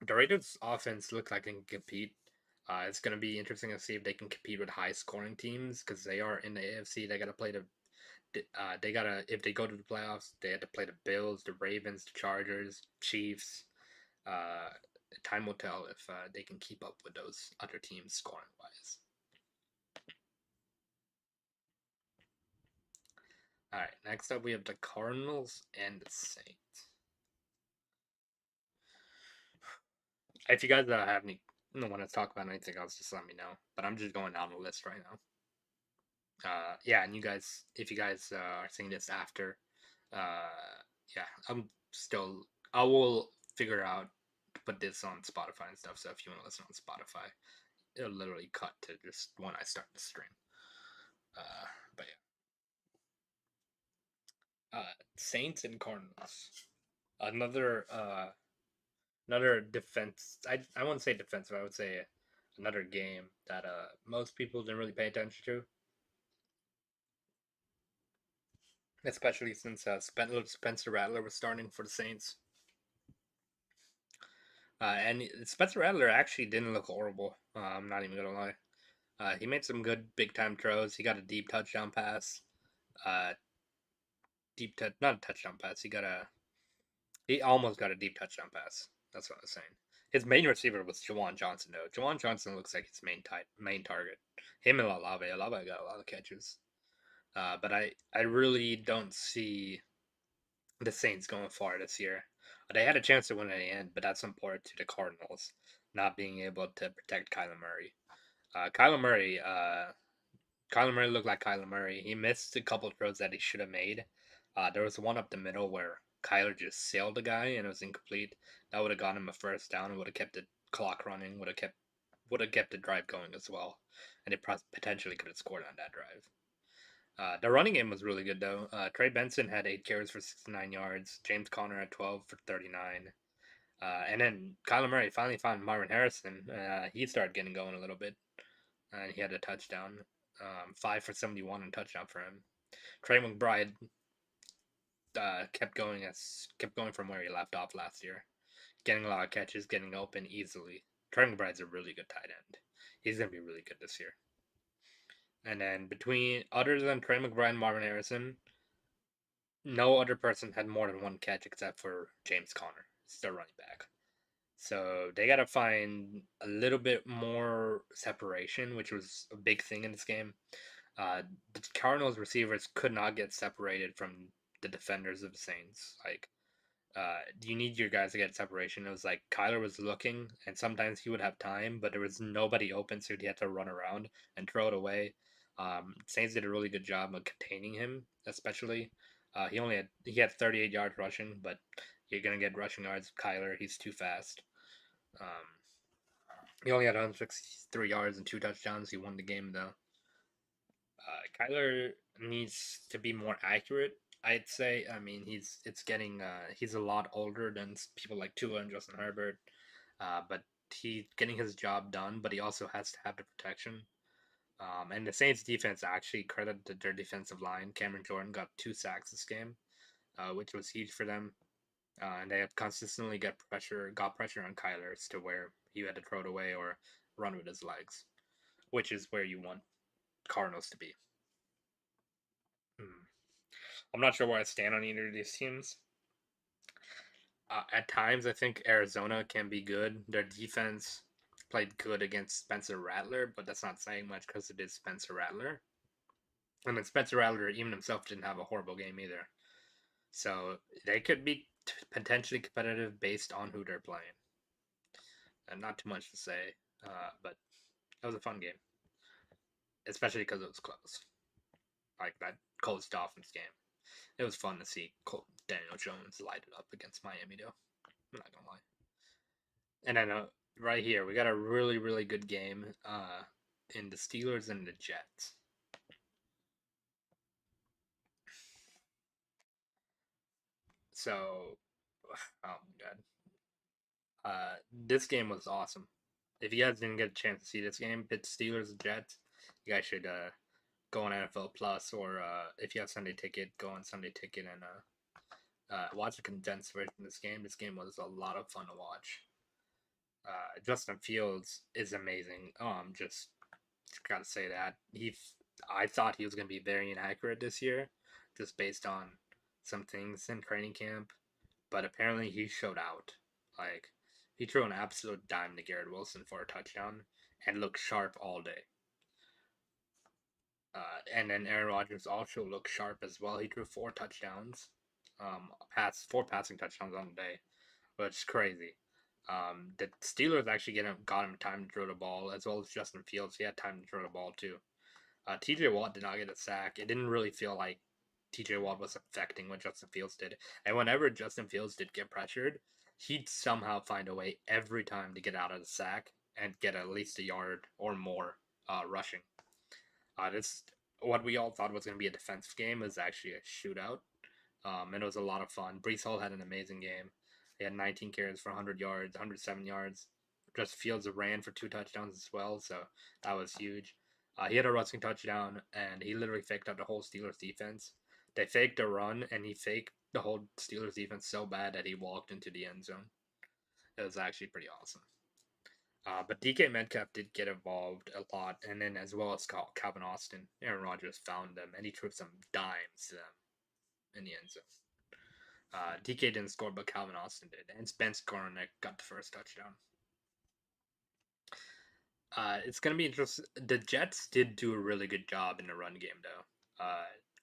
the Raiders' offense looked like they can compete. It's going to be interesting to see if they can compete with high scoring teams because they are in the AFC. They got to play if they go to the playoffs, they had to play the Bills, the Ravens, the Chargers, Chiefs. time will tell if they can keep up with those other teams scoring wise. All right, next up we have the Cardinals and the Saints. If you guys have any want to talk about anything else, just let me know. But I'm just going down the list right now. Yeah, and you guys, if you guys are seeing this after, yeah, I will figure out to put this on Spotify and stuff. So if you want to listen on Spotify, it'll literally cut to just when I start the stream. But yeah, Saints and Cardinals. Another another defense. I wouldn't say defensive. I would say another game that most people didn't really pay attention to, especially since Spencer Rattler was starting for the Saints. And Spencer Rattler actually didn't look horrible. I'm not even gonna lie. He made some good big time throws. He got a deep touchdown pass. Uh, not a touchdown pass. He almost got a deep touchdown pass. That's what I was saying. His main receiver was Jawan Johnson though. Jawan Johnson looks like his main target. Him and Olave. Olave got a lot of catches. But I really don't see the Saints going far this year. They had a chance to win at the end, but that's important to the Cardinals not being able to protect Kyler Murray. Kyler Murray, Kyler Murray looked like Kyler Murray. He missed a couple throws that he should have made. There was one up the middle where Kyler just sailed the guy and it was incomplete. That would have gotten him a first down and would have kept the clock running. Would have kept the drive going as well, and it potentially could have scored on that drive. The running game was really good though. Trey Benson had 8 carries for 69 yards. James Conner had 12 for 39. And then Kyler Murray finally found Marvin Harrison. He started getting going a little bit, and he had a touchdown. 5 for 71 and touchdown for him. Trey McBride kept going from where he left off last year, getting a lot of catches, getting open easily. Trey McBride's a really good tight end. He's gonna be really good this year. And then other than Trey McBride and Marvin Harrison, no other person had more than one catch except for James Conner, still running back. So they got to find a little bit more separation, which was a big thing in this game. The Cardinals receivers could not get separated from the defenders of the Saints. Like, you need your guys to get separation. It was like Kyler was looking, and sometimes he would have time, but there was nobody open, so he had to run around and throw it away. Saints did a really good job of containing him, especially. He had 38 yards rushing, but you're gonna get rushing yards. Kyler, he's too fast. Um, he only had 163 yards and 2 touchdowns. He won the game though. Kyler needs to be more accurate. I'd say. I mean, he's a lot older than people like Tua and Justin Herbert, but he's getting his job done. But he also has to have the protection. And the Saints defense actually credited their defensive line. Cameron Jordan got 2 sacks this game, which was huge for them. And they have consistently got pressure on Kyler to where he had to throw it away or run with his legs, which is where you want Cardinals to be. I'm not sure where I stand on either of these teams. At times, I think Arizona can be good. Their defense played good against Spencer Rattler, but that's not saying much because it is Spencer Rattler. I mean, Spencer Rattler even himself didn't have a horrible game either. So they could be potentially competitive based on who they're playing. And not too much to say, but that was a fun game, especially because it was close. Like that Colts Dolphins game, it was fun to see Daniel Jones light it up against Miami, though. I'm not gonna lie. And then right here, we got a really, really good game in the Steelers and the Jets. So, oh my god, this game was awesome. If you guys didn't get a chance to see this game, it's Steelers and Jets. You guys should go on NFL Plus, or if you have Sunday Ticket, go on Sunday Ticket and watch a condensed version of this game. This game was a lot of fun to watch. Justin Fields is amazing. Just gotta say that I thought he was gonna be very inaccurate this year, just based on some things in training camp, but apparently he showed out. Like He threw an absolute dime to Garrett Wilson for a touchdown and looked sharp all day. And then Aaron Rodgers also looked sharp as well. He threw 4 touchdowns, four passing touchdowns on the day, which is crazy. The Steelers actually got him time to throw the ball, as well as Justin Fields. He had time to throw the ball too. TJ Watt did not get a sack. It didn't really feel like TJ Watt was affecting what Justin Fields did. And whenever Justin Fields did get pressured, he'd somehow find a way every time to get out of the sack and get at least a yard or more rushing. This what we all thought was going to be a defensive game was actually a shootout, and it was a lot of fun. Brees Hall had an amazing game. He had 19 carries for 100 yards, 107 yards. Justin Fields ran for 2 touchdowns as well, so that was huge. He had a rushing touchdown, and he literally faked out the whole Steelers defense. They faked a run, and he faked the whole Steelers defense so bad that he walked into the end zone. It was actually pretty awesome. But DK Metcalf did get involved a lot, and then as well as Calvin Austin, Aaron Rodgers found them, and he threw some dimes to them in the end zone. DK didn't score, but Calvin Austin did, and Spence Garnick got the first touchdown. It's going to be interesting. The Jets did do a really good job in the run game, though.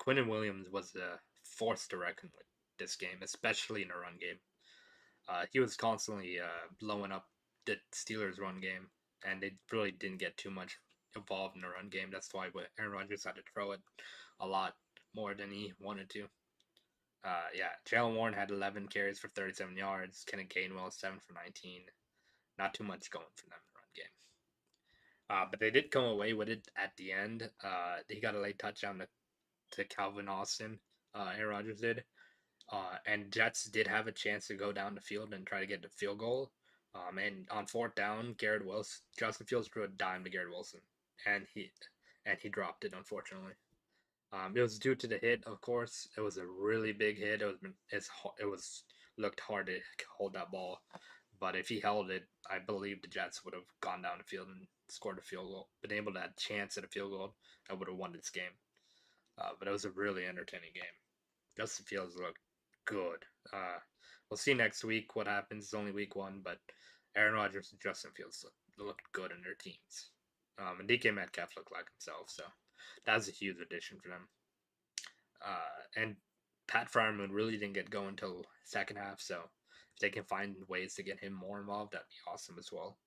Quinnen Williams was a force to reckon with this game, especially in the run game. He was constantly blowing up the Steelers' run game, and they really didn't get too much involved in the run game. That's why Aaron Rodgers had to throw it a lot more than he wanted to. Jalen Warren had 11 carries for 37 yards. Kenneth Gainwell 7 for 19. Not too much going for them in the run game. But they did come away with it at the end. He got a late touchdown to Calvin Austin. Aaron Rodgers did. And Jets did have a chance to go down the field and try to get the field goal. And on 4th down, Justin Fields threw a dime to Garrett Wilson, and he dropped it, unfortunately. It was due to the hit, of course. It was a really big hit. It was looked hard to hold that ball, but if he held it, I believe the Jets would have gone down the field and scored a field goal, been able to have a chance at a field goal, and would have won this game. But it was a really entertaining game. Justin Fields looked good. We'll see next week what happens. It's only week 1, but Aaron Rodgers and Justin Fields looked good in their teams. And DK Metcalf looked like himself, so that was a huge addition for them. And Pat Fryermuth really didn't get going until second half, so if they can find ways to get him more involved, that'd be awesome as well.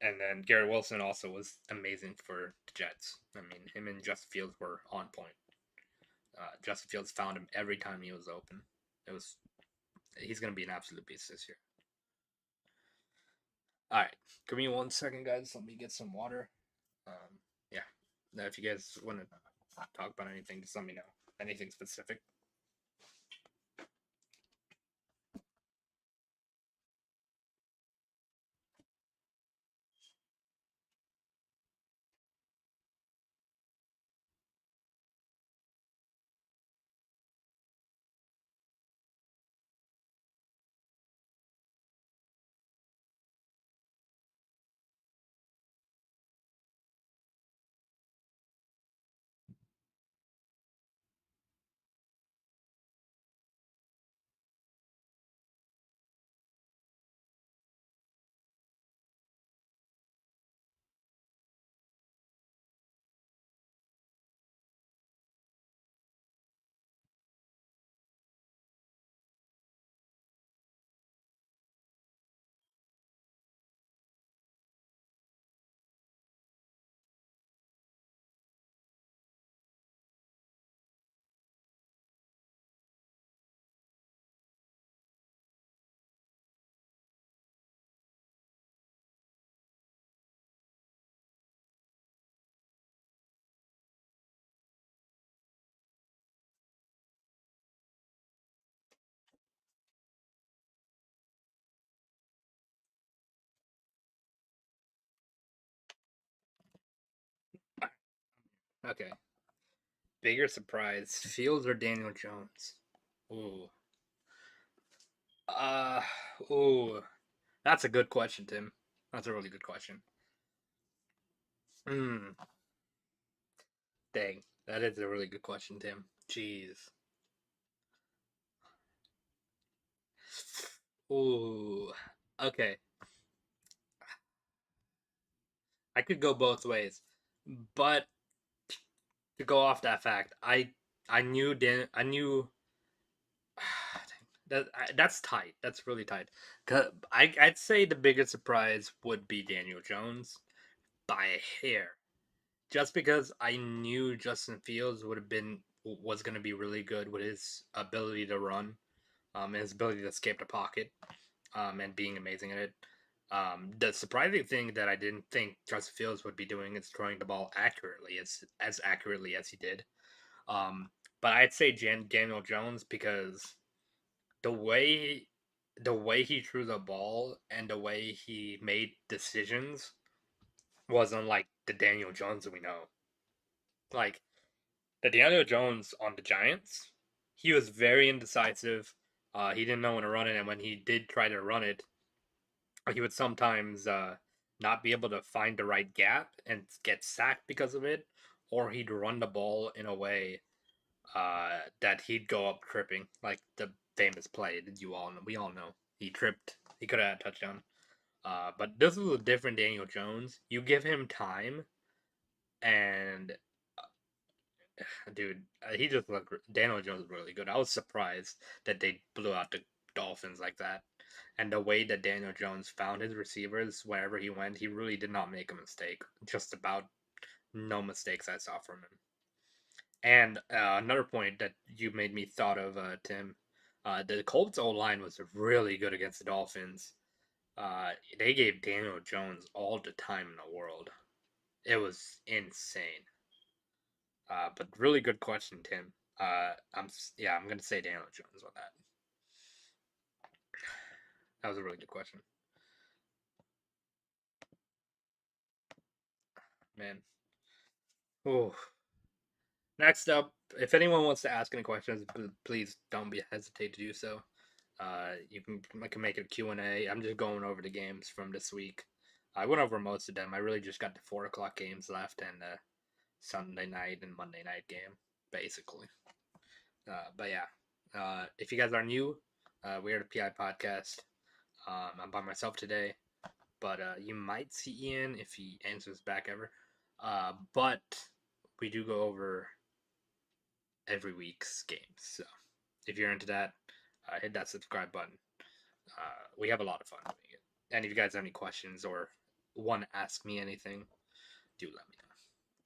And then Garrett Wilson also was amazing for the Jets. I mean, him and Justin Fields were on point. Justin Fields found him every time he was open. He's going to be an absolute beast this year. All right, give me 1 second, guys. Let me get some water. Now, if you guys want to talk about anything, just let me know. Anything specific. Okay. Bigger surprise, Fields or Daniel Jones? Ooh. Uh, ooh. That's a good question, Tim. That's a really good question. Hmm. Dang. That is a really good question, Tim. Jeez. Ooh, okay. I could go both ways, but to go off that fact, I knew that's tight. That's really tight. I'd say the biggest surprise would be Daniel Jones by a hair, just because I knew Justin Fields was going to be really good with his ability to run, and his ability to escape the pocket, and being amazing at it. The surprising thing that I didn't think Justin Fields would be doing is throwing the ball accurately, as accurately as he did. Um, but I'd say Daniel Jones because the way the way he threw the ball and the way he made decisions was unlike the Daniel Jones we know. Like the Daniel Jones on the Giants, he was very indecisive. He didn't know when to run it, and when he did try to run it, he would sometimes not be able to find the right gap and get sacked because of it, or he'd run the ball in a way that he'd go up tripping, like the famous play that we all know. He tripped. He could have had a touchdown. But this is a different Daniel Jones. You give him time, and dude, he just looked. Daniel Jones was really good. I was surprised that they blew out the Dolphins like that, and the way that Daniel Jones found his receivers wherever he went, he really did not make a mistake. Just about no mistakes I saw from him. And another point that you made me thought of, Tim, the Colts O line was really good against the Dolphins. They gave Daniel Jones all the time in the world. It was insane. But really good question, Tim. I'm gonna say Daniel Jones on that. That was a really good question, man. Oh, next up, if anyone wants to ask any questions, please don't be hesitate to do so. You can I can make it a Q&A. I'm just going over the games from this week. I went over most of them. I really just got the 4 o'clock games left and the Sunday night and Monday night game, basically. But yeah, if you guys are new, we are the PI podcast. I'm by myself today, but you might see Ian if he answers back ever. But we do go over every week's games. So if you're into that, hit that subscribe button. We have a lot of fun doing it. And if you guys have any questions or want to ask me anything, do let me know.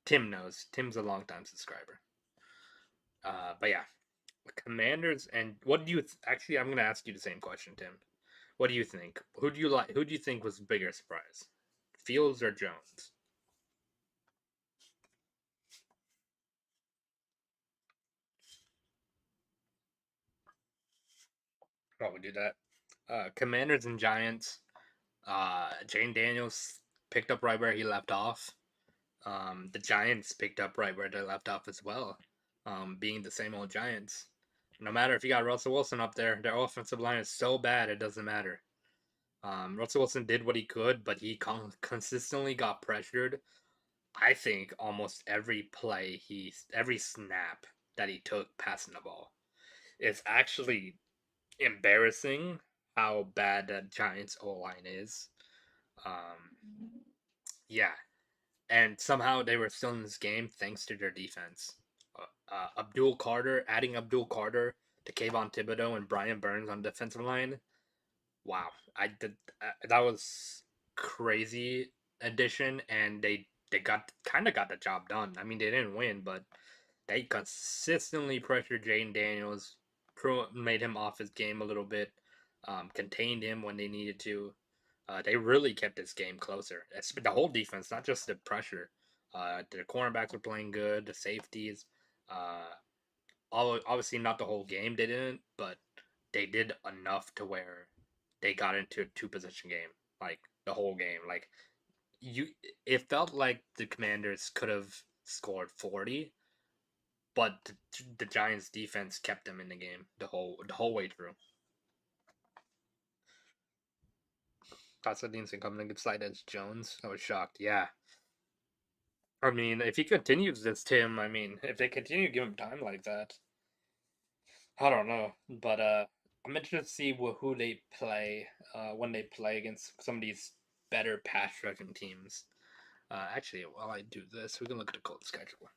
Tim knows. Tim's a longtime subscriber. But yeah, Commanders and what do you actually? I'm gonna ask you the same question, Tim. What do you think? Who do you like? Who do you think was the bigger surprise, Fields or Jones? Well, we do that. Commanders and Giants. Jane Daniels picked up right where he left off. The Giants picked up right where they left off as well, being the same old Giants. No matter if you got Russell Wilson up there, their offensive line is so bad it doesn't matter. Russell Wilson did what he could, but he consistently got pressured. I think almost every every snap that he took passing the ball. It's actually embarrassing how bad that Giants O line is. Um, yeah, and somehow they were still in this game thanks to their defense. Adding Abdul Carter to Kayvon Thibodeau and Brian Burns on the defensive line. Wow, I did that was crazy addition, and they got the job done. I mean, they didn't win, but they consistently pressured Jaden Daniels, made him off his game a little bit, contained him when they needed to. They really kept this game closer. The whole defense, not just the pressure. The cornerbacks were playing good. The safeties. Uh, Obviously, not the whole game. They didn't, but they did enough to where they got into a two-position game, like the whole game. Like you, it felt like the Commanders could have scored 40, but the Giants' defense kept them in the game the whole way through. Pasadena's incoming side as Jones. I was shocked. Yeah. I mean, if he continues this, Tim, I mean, if they continue to give him time like that, I don't know. But I'm interested to see who they play when they play against some of these better pass rushing teams. Actually, while I do this, we can look at the Colts schedule.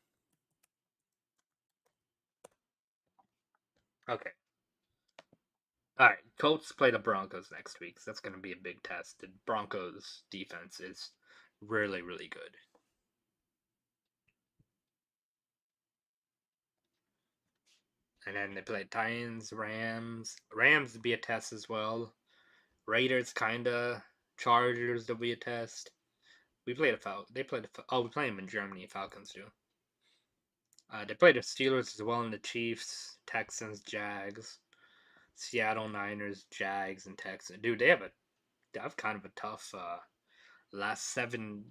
Okay. All right. Colts play the Broncos next week. So that's going to be a big test. The Broncos defense is really, really good. And then they play Titans, Rams. Rams would be a test as well. Raiders, kinda. Chargers will be a test. We played a They played we play them in Germany. Falcons do. They played the Steelers as well, and the Chiefs, Texans, Jags, Seattle Niners, Jags, and Texans. Dude, they have kind of a tough last 9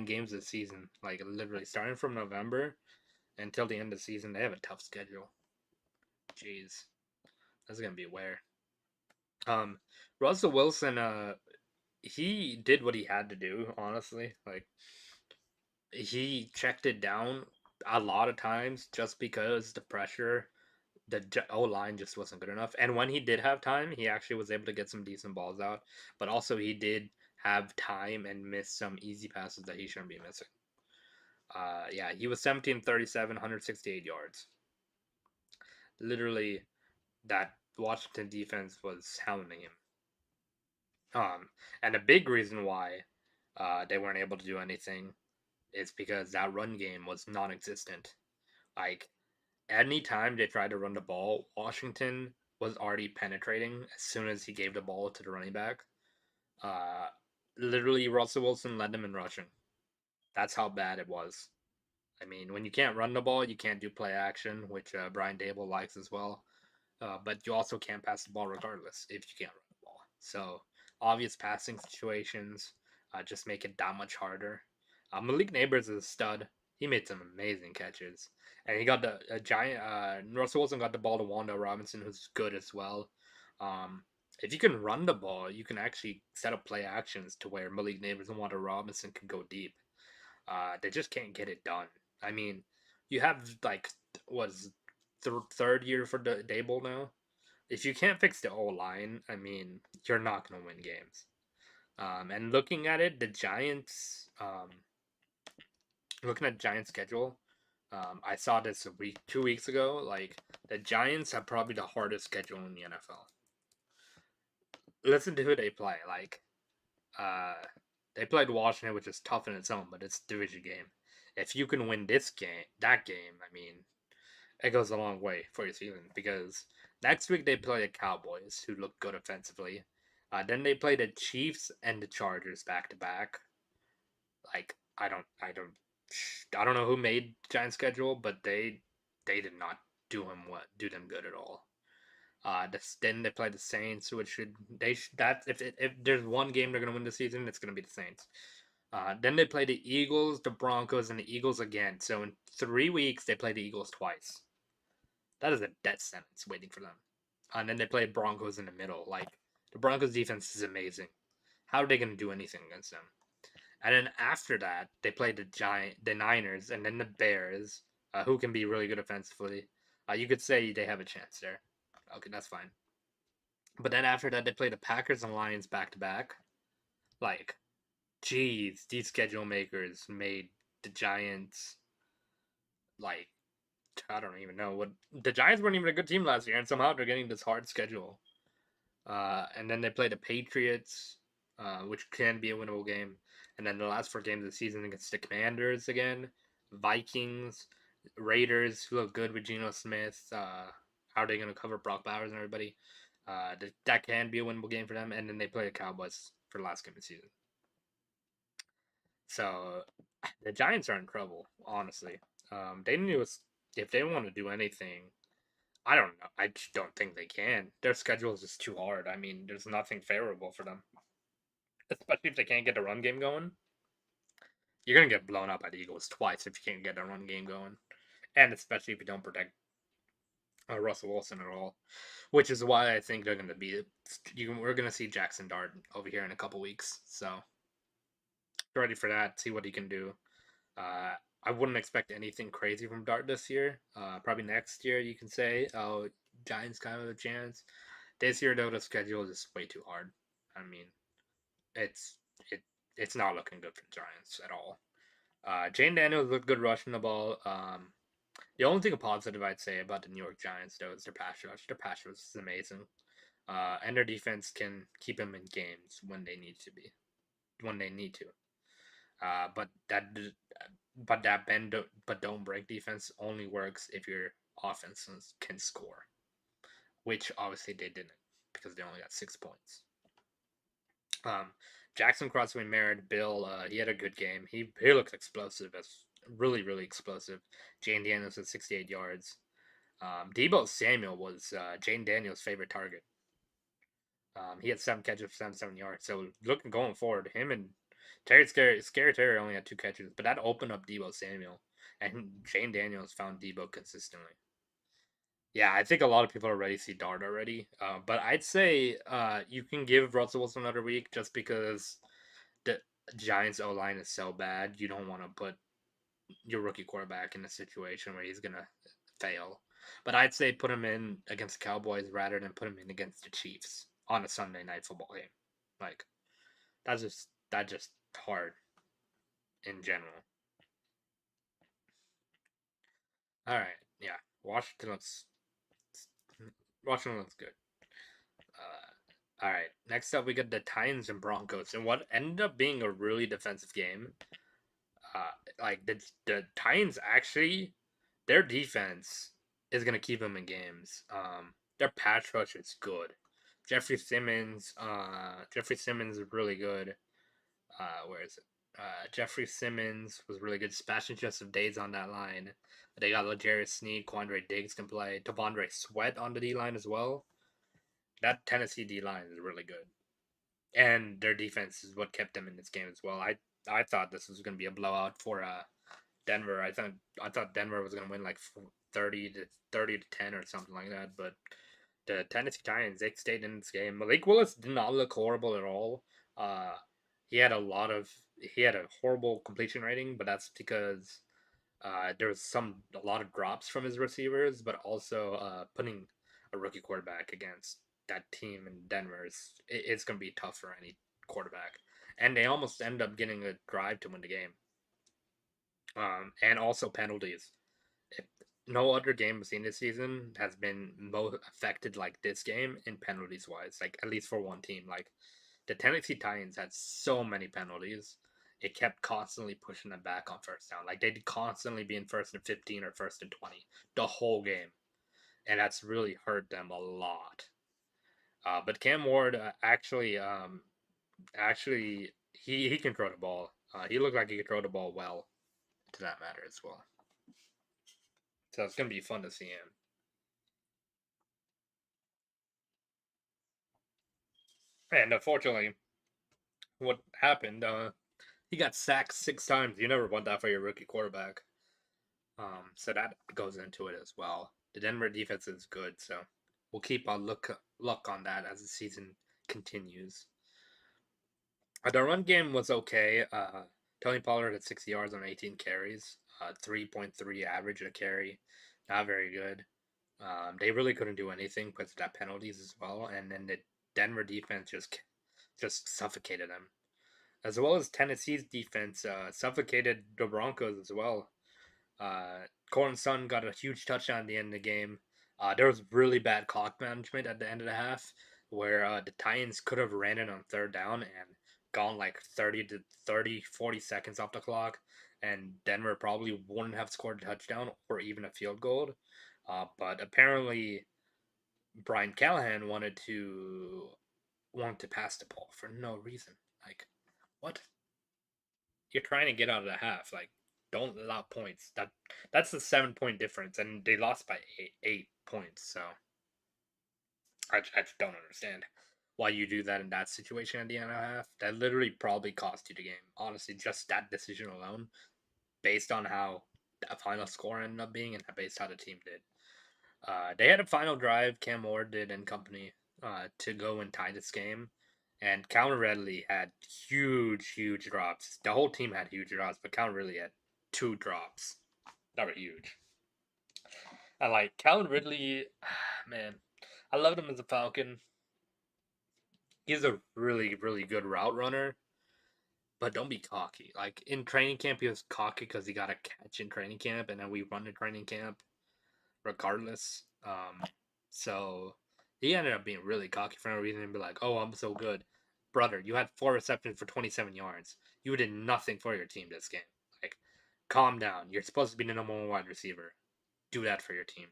games of the season. Like literally starting from November until the end of the season, they have a tough schedule. Jeez, that's gonna be weird. Um, Russell Wilson, he did what he had to do. Honestly, like he checked it down a lot of times just because the pressure, the O line just wasn't good enough. And when he did have time, he actually was able to get some decent balls out. But also, he did have time and miss some easy passes that he shouldn't be missing. Yeah, he was 17-37, 168 yards. Literally, that Washington defense was hounding him. And a big reason why they weren't able to do anything is because that run game was non-existent. Like anytime they tried to run the ball, Washington was already penetrating as soon as he gave the ball to the running back. Uh, Literally, Russell Wilson led them in rushing. That's how bad it was. I mean, when you can't run the ball, you can't do play action, which Brian Dable likes as well. But you also can't pass the ball regardless if you can't run the ball. So obvious passing situations just make it that much harder. Malik Neighbors is a stud. He made some amazing catches, and he got the a giant. Russell Wilson got the ball to Wanda Robinson, who's good as well. Um, if you can run the ball, you can actually set up play actions to where Malik Neighbors and Wanda Robinson can go deep. They just can't get it done. I mean, you have like was third year for the Dable now. If you can't fix the O line, I mean, you're not gonna win games. And looking at it, the Giants, looking at Giants schedule, I saw this 2 weeks ago. Like the Giants have probably the hardest schedule in the NFL. Listen to who they play. Like, uh, they played Washington, which is tough in its own, but it's a division game. If you can win that game, I mean, it goes a long way for your season because next week they play the Cowboys, who look good offensively. Then they play the Chiefs and the Chargers back to back. Like I don't know who made Giants schedule, but they did not do them good at all. Then they play the Saints, which should they that if there's one game they're gonna win the season, it's gonna be the Saints. Then they play the Eagles, the Broncos, and the Eagles again. So in 3 weeks they play the Eagles twice. That is a death sentence waiting for them. And then they play Broncos in the middle. Like the Broncos defense is amazing. How are they gonna do anything against them? And then after that, they play the Niners, and then the Bears, who can be really good offensively. You could say they have a chance there. Okay, that's fine. But then after that, they play the Packers and Lions back to back. Like, geez, these schedule makers made the Giants like I don't even know what the Giants weren't even a good team last year, and somehow they're getting this hard schedule. And then they play the Patriots, which can be a winnable game. And then the last 4 games of the season against the Commanders again, Vikings, Raiders, who look good with Geno Smith. How are they going to cover Brock Bowers and everybody? That can be a winnable game for them. And then they play the Cowboys for the last game of the season. So the Giants are in trouble, honestly. They knew if they want to do anything, I don't know. I just don't think they can. Their schedule is just too hard. I mean, there's nothing favorable for them. Especially if they can't get a run game going. You're going to get blown up by the Eagles twice if you can't get a run game going. And especially if you don't protect Russell Wilson at all. Which is why I think they're going to be. We're going to see Jackson Dart over here in a couple weeks. So, get ready for that. See what he can do. I wouldn't expect anything crazy from Dart this year. Probably next year, you can say. Giants kind of a chance. This year though, the schedule is way too hard. I mean, it's it it's not looking good for the Giants at all. Jane Daniels looked good rushing the ball. The only thing positive I'd say about the New York Giants though is their pass rush. Their pass rush is amazing. And their defense can keep them in games when they need to be, when they need to. Uh, but that but that bend but don't break defense only works if your offense can score, which obviously they didn't because they only got 6 points. Um, Jackson Crosby married Bill. He had a good game. He looks explosive, as really explosive. Jane Daniels with 68 yards. Debo Samuel was Jane Daniels' favorite target. He had 7 catches for 77 yards. So looking going forward, him and Scary Terry only had 2 catches, but that opened up Debo Samuel, and Jane Daniels found Debo consistently. Yeah, I think a lot of people already see Dart already. But I'd say you can give Russell Wilson another week just because the Giants O line is so bad. You don't want to put your rookie quarterback in a situation where he's gonna fail. But I'd say put him in against the Cowboys rather than put him in against the Chiefs on a Sunday night football game. Like that's just hard in general. All right, yeah, Washington looks Washington looks good. All right, next up we got the Titans and Broncos, and what ended up being a really defensive game. Uh, like the Titans actually, their defense is gonna keep them in games. Their pass rush is good. Jeffrey Simmons is really good. Where is it? Jeffrey Simmons was really good. Sebastian Joseph Days on that line. They got L'Jarius Sneed, Quandre Diggs can play. Tavondre Sweat on the D line as well. That Tennessee D line is really good, and their defense is what kept them in this game as well. I thought this was going to be a blowout for Denver. I thought Denver was going to win like 30 to 10 or something like that, but the Tennessee Titans, they stayed in this game. Malik Willis did not look horrible at all. Uh, he had a horrible completion rating, but that's because there was a lot of drops from his receivers, but also putting a rookie quarterback against that team in Denver it's going to be tough for any quarterback. And they almost ended up getting a drive to win the game. And also penalties. If no other game I've seen this season has been most affected like this game in penalties wise, like at least for one team. Like the Tennessee Titans had so many penalties. It kept constantly pushing them back on first down. Like they'd constantly be in 1st and 15 or 1st and 20 the whole game. And that's really hurt them a lot. But Cam Ward actually he can throw the ball. He looked like he could throw the ball well, to that matter as well. So it's gonna be fun to see him. And unfortunately, what happened? He got sacked 6 times. You never want that for your rookie quarterback. So that goes into it as well. The Denver defense is good, so we'll keep our luck on that as the season continues. The run game was okay. Tony Pollard had 60 yards on 18 carries, 3.3 average a carry. Not very good. They really couldn't do anything because of that penalties as well, and then the Denver defense just suffocated them, as well as Tennessee's defense suffocated the Broncos as well. Corn Sun got a huge touchdown at the end of the game. There was really bad clock management at the end of the half, where the Titans could have ran it on 3rd down and gone like 40 seconds off the clock, and Denver probably wouldn't have scored a touchdown or even a field goal. But apparently, Brian Callahan wanted to pass the ball for no reason. Like, what? You're trying to get out of the half. Like, don't allow points. That's the 7 point difference, and they lost by eight points. So I just don't understand why you do that in that situation at the end of the half. That literally probably cost you the game. Honestly, just that decision alone, based on how the final score ended up being and based how the team did. They had a final drive, Cam Ward did and company, to go and tie this game. And Calvin Ridley had huge drops. The whole team had huge drops, but Calvin Ridley had 2 drops that were huge. And like Calvin Ridley, Man, I loved him as a Falcon. He's a really, really good route runner, but don't be cocky. Like in training camp, he was cocky because he got a catch in training camp, and then we run the training camp regardless. So he ended up being really cocky for no reason and be like, "Oh, I'm so good, brother. You had 4 receptions for 27 yards. You did nothing for your team this game. Like, calm down. You're supposed to be the number one wide receiver. Do that for your team."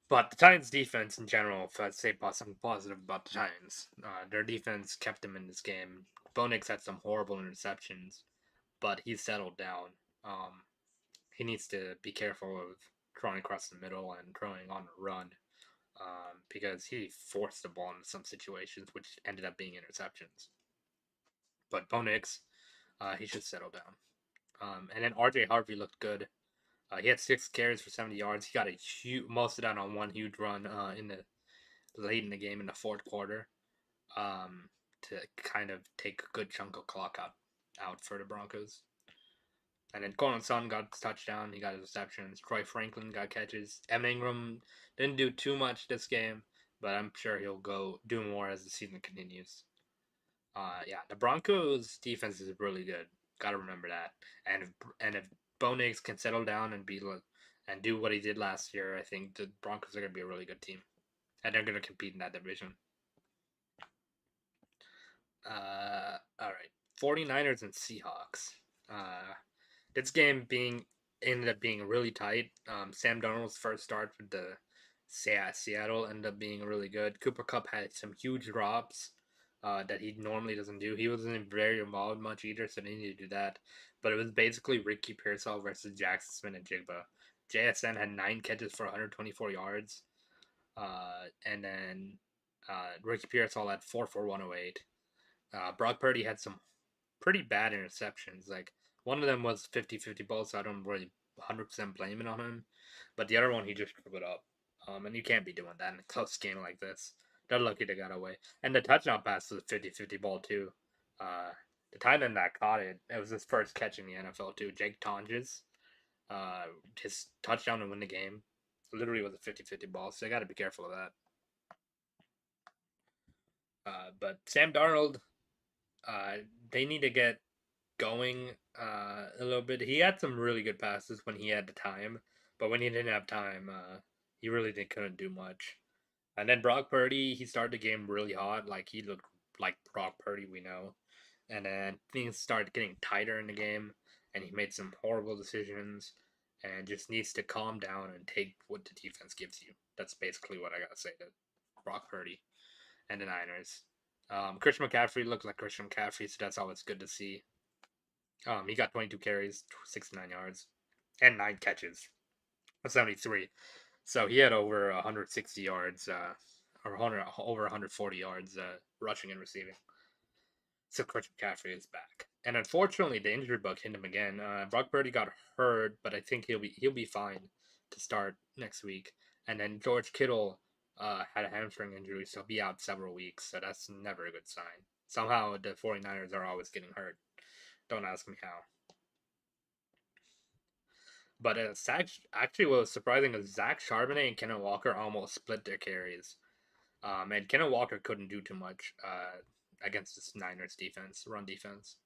But the Titans' defense in general, if I'd say something positive about the Titans, their defense kept them in this game. Bo Nix had some horrible interceptions, but he settled down. He needs to be careful of throwing across the middle and throwing on the run because he forced the ball into some situations, which ended up being interceptions. But Bo Nix, he should settle down. And then RJ Harvey looked good. He had 6 carries for 70 yards. He got a most of that on one huge run in the late in the game in the fourth quarter to kind of take a good chunk of clock out for the Broncos. And then Cortland Sutton got his touchdown. He got his receptions. Troy Franklin got catches. Evan Ingram didn't do too much this game, but I'm sure he'll go do more as the season continues. Yeah, the Broncos' defense is really good. Got to remember that. And if Bo Nix can settle down and and do what he did last year, I think the Broncos are going to be a really good team, and they're going to compete in that division. All right, 49ers and Seahawks. This game ended up being really tight. Sam Darnold's first start with the Seattle ended up being really good. Cooper Kupp had some huge drops that he normally doesn't do. He wasn't very involved much either, so they needed to do that. But it was basically Ricky Pearsall versus Jackson Smith and Jigba. JSN had 9 catches for 124 yards, and then Ricky Pearsall had 4 for 108. Brock Purdy had some pretty bad interceptions. Like, one of them was 50-50 ball, so I don't really 100% blame it on him. But the other one, he just threw it up. And you can't be doing that in a close game like this. They're lucky they got away. And the touchdown pass was a 50-50 ball, too. The tight end that caught it, it was his first catch in the NFL, too. Jake Tonges. His touchdown to win the game literally was a 50-50 ball, so you got to be careful of that. But Sam Darnold, they need to get going a little bit. He had some really good passes when he had the time, but when he didn't have time, he really couldn't do much. And then Brock Purdy, he started the game really hot. Like, he looked like Brock Purdy we know. And then things started getting tighter in the game, and he made some horrible decisions and just needs to calm down and take what the defense gives you. That's basically what I got to say to Brock Purdy and the Niners. Christian McCaffrey looked like Christian McCaffrey, so that's always good to see. He got 22 carries, 69 yards, and 9 catches, 73. So he had over 160 yards, or over 140 yards rushing and receiving. So Christian McCaffrey is back, and unfortunately, the injury bug hit him again. Brock Purdy got hurt, but I think he'll be fine to start next week. And then George Kittle had a hamstring injury, so he'll be out several weeks. So that's never a good sign. Somehow the 49ers are always getting hurt. Don't ask me how. But actually, what was surprising is Zach Charbonnet and Kenneth Walker almost split their carries. And Kenneth Walker couldn't do too much against this Niners defense, run defense.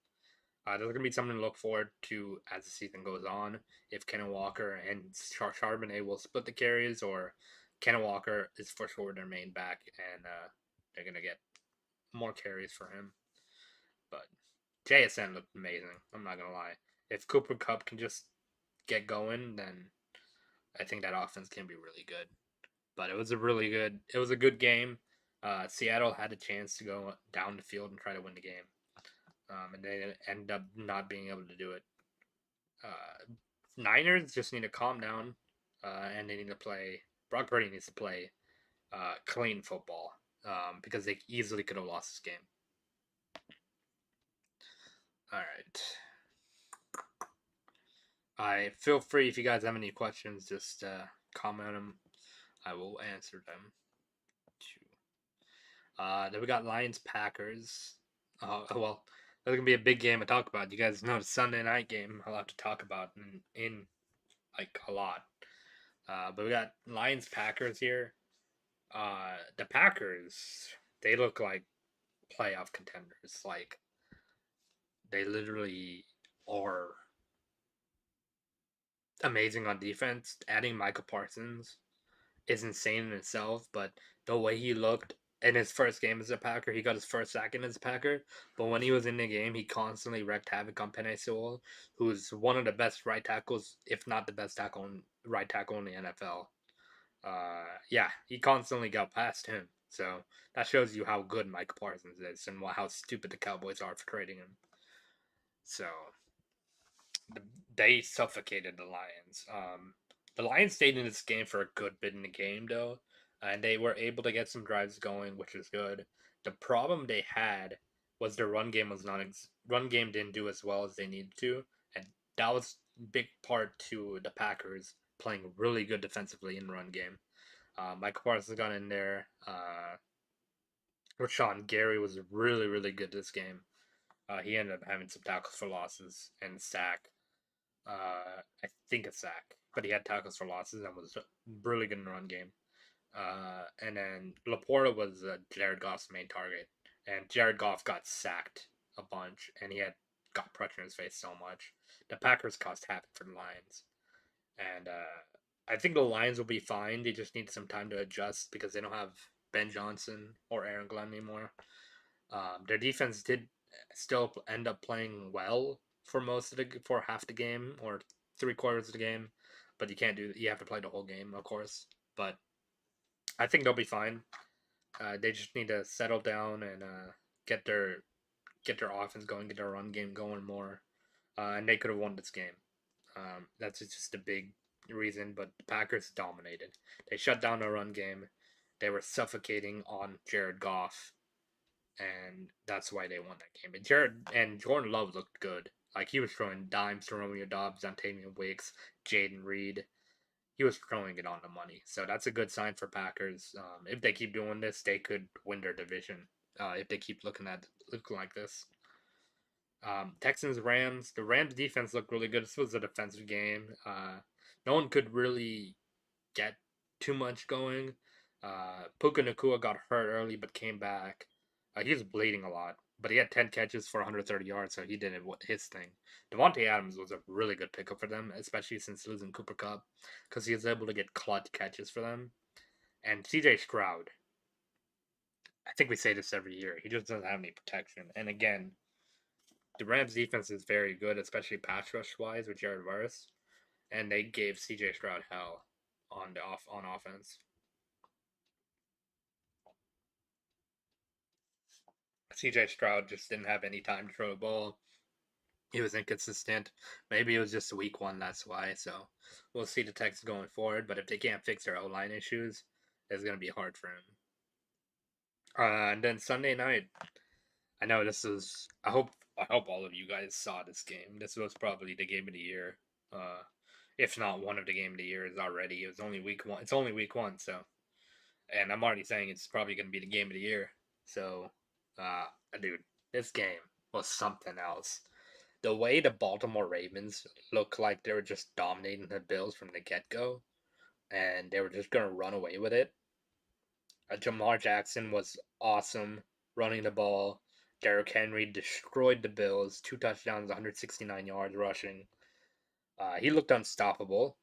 There's going to be something to look forward to as the season goes on. If Kenneth Walker and Charbonnet will split the carries, or Kenneth Walker is for sure their main back, and they're going to get more carries for him. But JSN looked amazing. I'm not going to lie. If Cooper Kupp can just get going, then I think that offense can be really good. But it was a good game. Seattle had a chance to go down the field and try to win the game, and they ended up not being able to do it. Niners just need to calm down, and they need to play. Brock Purdy needs to play clean football because they easily could have lost this game. All right. Feel free if you guys have any questions, just comment them. I will answer them. Then we got Lions Packers. Well, there's gonna be a big game to talk about. You guys know the Sunday night game. I'll have to talk about in like a lot. But we got Lions Packers here. The Packers, they look like playoff contenders. Like they literally are amazing on defense. Adding Michael Parsons is insane in itself, but the way he looked in his first game as a Packer, he got his first sack in as a Packer. But when he was in the game, he constantly wreaked havoc on Penei Sewell, who's one of the best right tackles, if not the best right tackle in the NFL. Yeah, he constantly got past him. So that shows you how good Mike Parsons is and how stupid the Cowboys are for trading him. So they suffocated the Lions. The Lions stayed in this game for a good bit in the game, though, and they were able to get some drives going, which is good. The problem they had was their run game didn't do as well as they needed to, and that was big part to the Packers playing really good defensively in run game. Michael Parsons got in there. Rashawn Gary was really good this game. He ended up having some tackles for losses and a sack. I think a sack, but he had tackles for losses and was really good in the run game. And then Laporta was Jared Goff's main target, and Jared Goff got sacked a bunch, and he had got pressure in his face so much. The Packers caused havoc for the Lions, and I think the Lions will be fine. They just need some time to adjust because they don't have Ben Johnson or Aaron Glenn anymore. Their defense did still end up playing well for half the game or 3/4 of the game, but you have to play the whole game, of course. But I think they'll be fine. They just need to settle down and get their get their offense going, get their run game going more, and they could have won this game. That's just a big reason, but the Packers dominated. They shut down the run game. They were suffocating on Jared Goff, and that's why they won that game. And Jordan Love looked good. Like he was throwing dimes to Romeo Dobbs, Dontavian Wicks, Jaden Reed. He was throwing it on the money. So that's a good sign for Packers. If they keep doing this, they could win their division. If they keep looking like this. Texans Rams. The Rams defense looked really good. This was a defensive game. No one could really get too much going. Puka Nakua got hurt early but came back. He was bleeding a lot, but he had 10 catches for 130 yards, so he did his thing. Devontae Adams was a really good pickup for them, especially since losing Cooper Cup, because he was able to get clutch catches for them. And CJ Stroud, I think we say this every year, he just doesn't have any protection. And again, the Rams defense is very good, especially pass rush wise with Jared Verse, and they gave CJ Stroud hell on offense. CJ Stroud just didn't have any time to throw the ball. He was inconsistent. Maybe it was just week one, that's why. So we'll see the Texans going forward. But if they can't fix their O line issues, it's gonna be hard for him. And then Sunday night, I know this is. I hope all of you guys saw this game. This was probably the game of the year. If not one of the game of the years already. It was only week one. It's only week one, so and I'm already saying it's probably gonna be the game of the year. So, dude, this game was something else. The way the Baltimore Ravens looked like they were just dominating the Bills from the get go, and they were just gonna run away with it. Jamar Jackson was awesome running the ball. Derrick Henry destroyed the Bills, 2 touchdowns, 169 yards rushing. He looked unstoppable.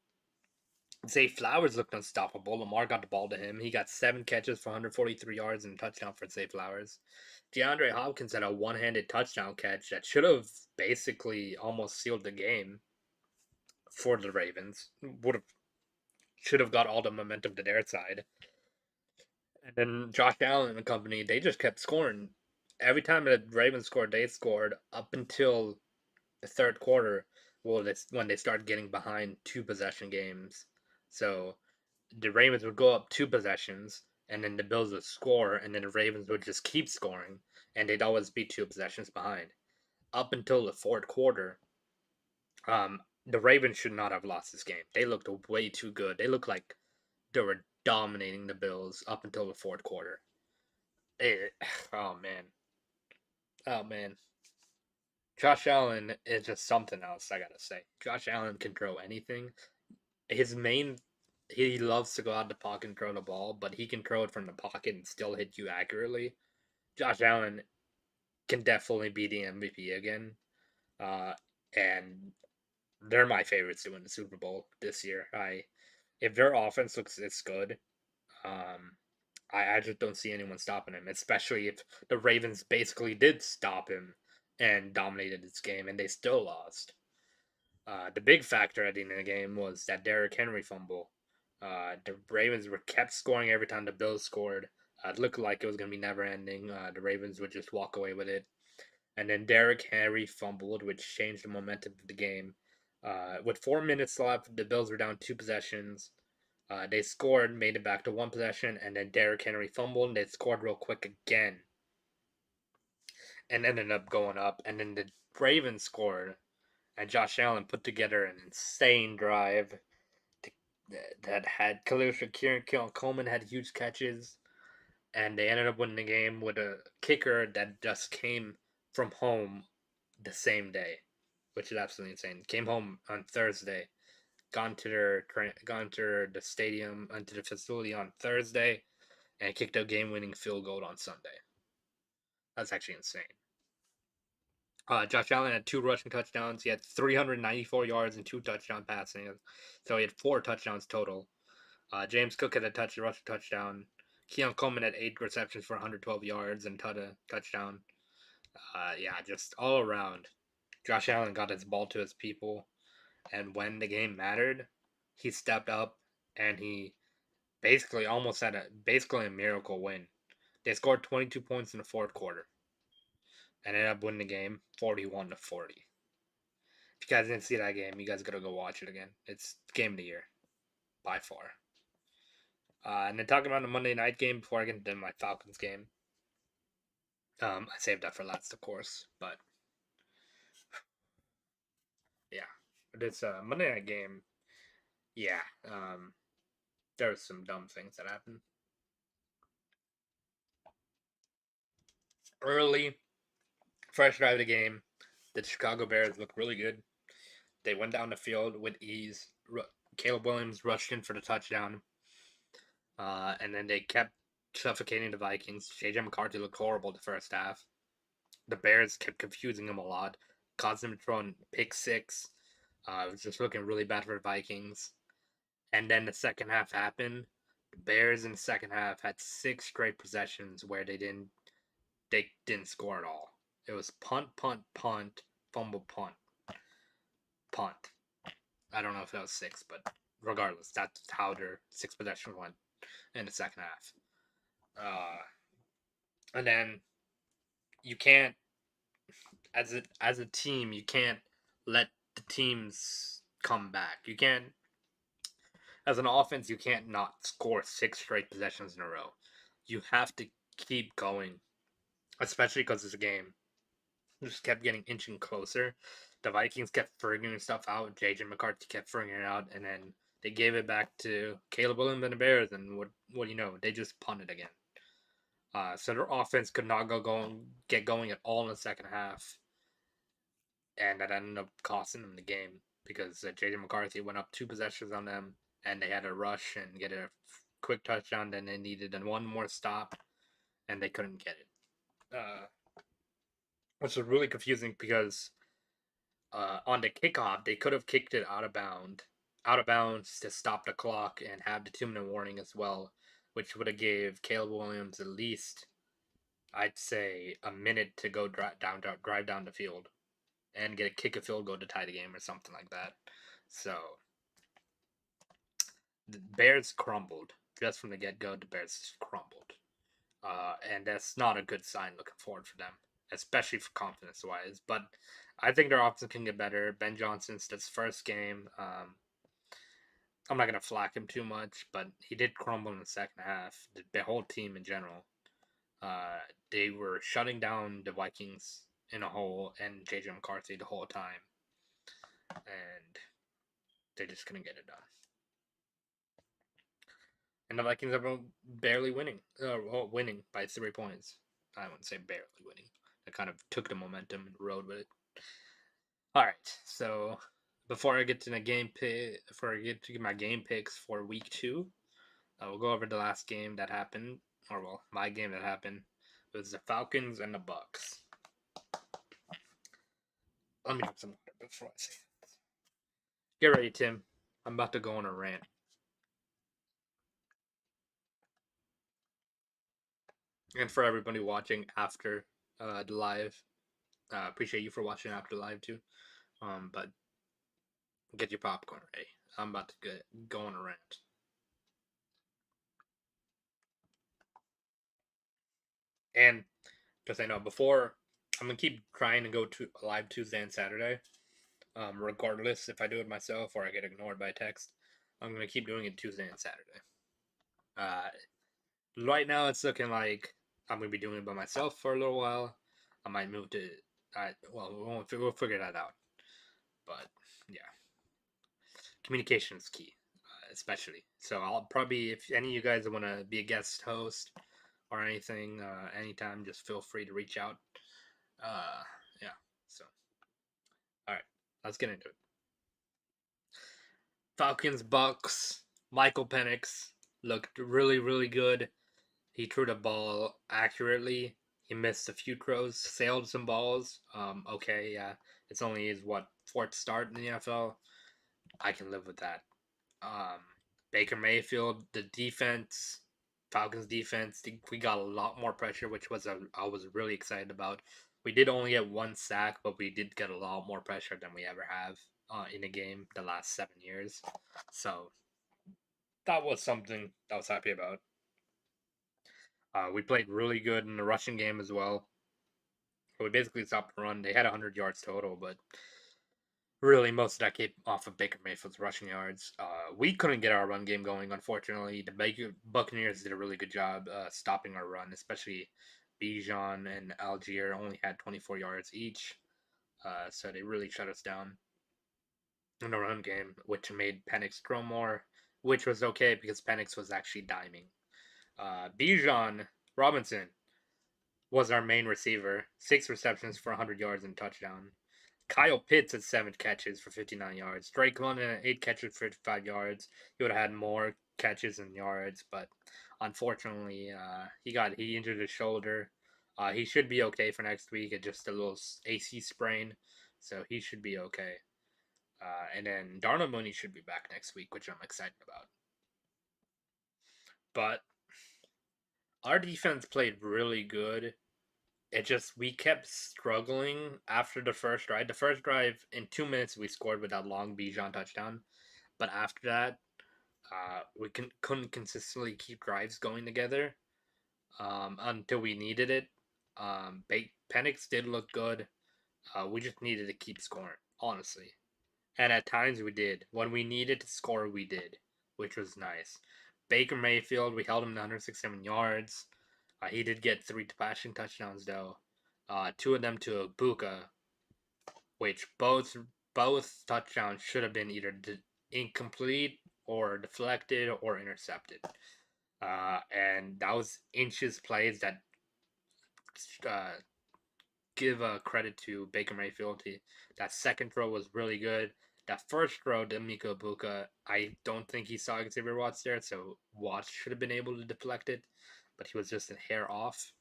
Zay Flowers looked unstoppable. Lamar got the ball to him. He got 7 catches for 143 yards and a touchdown for Zay Flowers. DeAndre Hopkins had a one-handed touchdown catch that should have basically almost sealed the game for the Ravens. Should have got all the momentum to their side. And then Josh Allen and company, they just kept scoring. Every time the Ravens scored, they scored up until the third quarter. Well, that's when they started getting behind 2 possession games. So the Ravens would go up 2 possessions, and then the Bills would score, and then the Ravens would just keep scoring, and they'd always be 2 possessions behind. Up until the fourth quarter, the Ravens should not have lost this game. They looked way too good. They looked like they were dominating the Bills up until the fourth quarter. Oh man, oh man. Josh Allen is just something else. I gotta say, Josh Allen can throw anything. His main he loves to go out the pocket and throw the ball, but he can throw it from the pocket and still hit you accurately. Josh Allen can definitely be the MVP again. Uh, and they're my favorites to win the Super Bowl this year. If their offense looks this good, um, I just don't see anyone stopping him. Especially if the Ravens basically did stop him and dominated this game, and they still lost. The big factor at the end of the game was that Derrick Henry fumble. The Ravens were kept scoring every time the Bills scored. It looked like it was going to be never ending. The Ravens would just walk away with it. And then Derrick Henry fumbled, which changed the momentum of the game. With 4 minutes left, the Bills were down 2 possessions. They scored, made it back to 1 possession, and then Derrick Henry fumbled, and they scored real quick again. And ended up going up. And then the Ravens scored, and Josh Allen put together an insane drive to, that had Khalil Shakir and Keon Coleman had huge catches, and they ended up winning the game with a kicker that just came from home the same day, which is absolutely insane. Came home on Thursday, gone to the stadium, onto the facility on Thursday, and kicked a game-winning field goal on Sunday. That's actually insane. Josh Allen had 2 rushing touchdowns. He had 394 yards and 2 touchdown passing. So he had 4 touchdowns total. James Cook had a rushing touchdown. Keon Coleman had 8 receptions for 112 yards and a touchdown. Yeah, just all around. Josh Allen got his ball to his people. And when the game mattered, he stepped up and he basically almost had a miracle win. They scored 22 points in the fourth quarter and ended up winning the game 41-40. If you guys didn't see that game, you guys gotta go watch it again. It's game of the year, by far. And then talking about the Monday night game before I get into my Falcons game. I saved that for last, of course, but yeah, this Monday night game. Yeah, there was some dumb things that happened early. First drive of the game, the Chicago Bears looked really good. They went down the field with ease. Caleb Williams rushed in for the touchdown. And then they kept suffocating the Vikings. J.J. McCarthy looked horrible the first half. The Bears kept confusing him a lot, caused him to throw in pick six. It was just looking really bad for the Vikings. And then the second half happened. The Bears in the second half had 6 straight possessions where they didn't score at all. It was punt, punt, punt, fumble, punt, punt. I don't know if that was 6, but regardless, that's how their 6 possessions went in the second half. And then you can't, as a team, you can't let the teams come back. You can't, as an offense, you can't not score 6 straight possessions in a row. You have to keep going, especially because this game just kept getting inching closer. The Vikings kept figuring stuff out. J.J. McCarthy kept figuring it out, and then they gave it back to Caleb Williams and the Bears, and what do you know? They just punted again. So their offense could not get going at all in the second half, and that ended up costing them the game because J.J. McCarthy went up 2 possessions on them, and they had to rush and get a quick touchdown. Then they needed one more stop, and they couldn't get it, which was really confusing because on the kickoff they could have kicked it out of bounds to stop the clock and have the 2-minute warning as well, which would have gave Caleb Williams at least, I'd say, a minute to go drive down the field and kick a field goal to tie the game or something like that. So the Bears crumbled just from the get-go. The Bears crumbled, and that's not a good sign looking forward for them, especially for confidence-wise. But I think their offense can get better. Ben Johnson's this first game. I'm not gonna flack him too much, but he did crumble in the second half. The whole team in general, they were shutting down the Vikings in a hole and JJ McCarthy the whole time, and they just couldn't get it done. And the Vikings are barely winning, winning by 3 points. I wouldn't say barely winning. They kind of took the momentum and rode with it. All right, so before I get to the game pick, before I get to my game picks for week 2, we'll go over the last game that happened, or well, my game that happened. It was the Falcons and the Bucks. Let me drink some water before I say it. Get ready, Tim. I'm about to go on a rant. And for everybody watching after the live, appreciate you for watching after the live too. But get your popcorn ready. I'm about to go on a rant. And because I know before, I'm gonna keep trying to go to live Tuesday and Saturday. Regardless if I do it myself or I get ignored by text, I'm gonna keep doing it Tuesday and Saturday. Uh, right now it's looking like I'm gonna be doing it by myself for a little while. I might move to, we'll figure that out. But yeah, communication is key, especially. So I'll probably, if any of you guys want to be a guest host or anything, anytime, just feel free to reach out. Yeah. So, all right, let's get into it. Falcons Bucks. Michael Penix looked really, really good. He threw the ball accurately. He missed a few throws, sailed some balls. Okay, yeah, it's only his fourth start in the NFL. I can live with that. Um, Baker Mayfield, the defense, Falcons defense, we got a lot more pressure, which I was really excited about. We did only get one sack, but we did get a lot more pressure than we ever have in a game the last 7 years. So that was something I was happy about. We played really good in the rushing game as well. We basically stopped the run. They had 100 yards total, but really most of that came off of Baker Mayfield's rushing yards. We couldn't get our run game going, unfortunately. The Buccaneers did a really good job stopping our run, especially Bijan and Algier only had 24 yards each. So they really shut us down in the run game, which made Penix throw more, which was okay because Penix was actually diming. Bijan Robinson was our main receiver, 6 receptions for 100 yards and touchdown. Kyle Pitts had 7 catches for 59 yards. Drake London had 8 catches for 55 yards. He would have had more catches and yards, but unfortunately, he injured his shoulder. He should be okay for next week. It's just a little AC sprain, so he should be okay. And then Darnell Mooney should be back next week, which I'm excited about. But our defense played really good. It just we kept struggling after the first drive. The first drive in 2 minutes we scored with that long Bijan touchdown, but after that, we couldn't consistently keep drives going together until we needed it. Penix did look good. We just needed to keep scoring, honestly, and at times we did. When we needed to score, we did, which was nice. Baker Mayfield, we held him to 167 yards. He did get 3 passing touchdowns though. 2 of them to Buka, which both touchdowns should have been either incomplete or deflected or intercepted. And that was inches plays that give credit to Baker Mayfield. That second throw was really good. That first throw to Miko Buka, I don't think he saw Xavier Watts there, so Watts should have been able to deflect it, but he was just a hair off.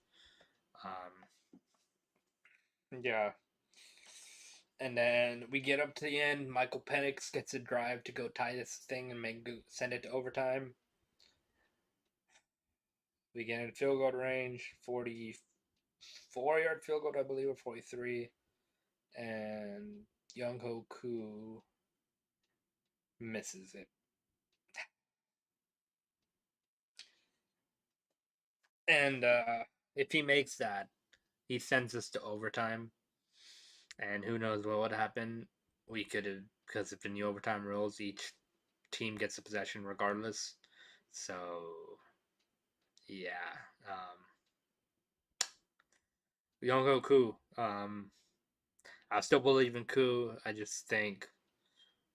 Yeah. And then we get up to the end. Michael Penix gets a drive to go tie this thing and send it to overtime. We get in field goal range, 44-yard field goal, I believe, or 43. And Young Ho Koo misses it. And if he makes that, he sends us to overtime. And who knows what would happen. We could have, because of the new overtime rules, each team gets a possession regardless. So, yeah. Young Koo. I still believe in Koo. I just think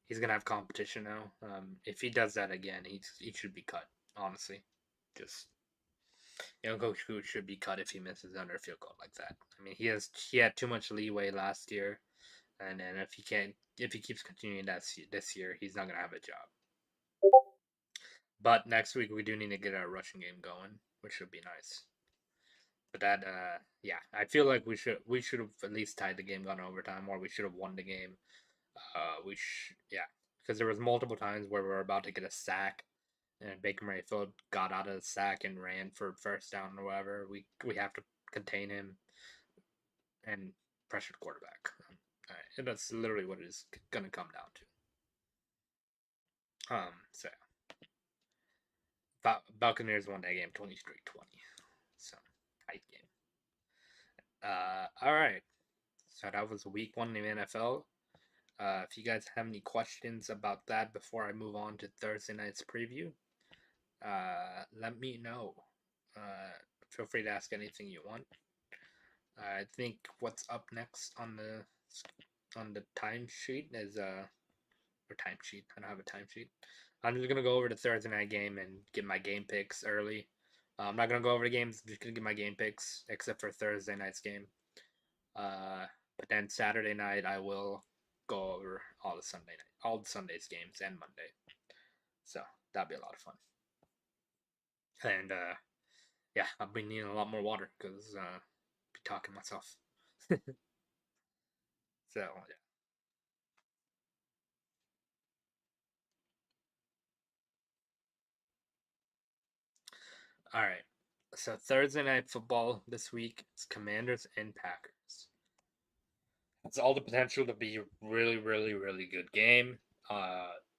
he's gonna have competition now. If he does that again, he should be cut. Honestly, just Young Koo should be cut if he misses under a field goal like that. I mean, he had too much leeway last year. and then if he keeps continuing that this year, he's not gonna have a job. But next week we do need to get our rushing game going, which should be nice. But that, yeah, I feel like we should have at least tied the game, gone overtime, or we should have won the game. Yeah, because there was multiple times where we were about to get a sack, and Baker Mayfield got out of the sack and ran for first down or whatever. We have to contain him and pressure the quarterback. And that's literally what it is gonna come down to. So Buccaneers won that game 23-20. So tight game. All right. So that was week 1 in the NFL. If you guys have any questions about that before I move on to Thursday night's preview, let me know. Feel free to ask anything you want. I think what's up next on the timesheet is or timesheet. I don't have a timesheet. I'm just gonna go over the Thursday night game and get my game picks early. I'm not gonna go over the games. I'm just gonna get my game picks, except for Thursday night's game. But then Saturday night I will go over all the Sunday's games and Monday. So that'll be a lot of fun. And yeah, I'll be needing a lot more water because be talking myself. So yeah. All right. So Thursday night football this week is Commanders and Packers. It's all the potential to be a really, really, really good game.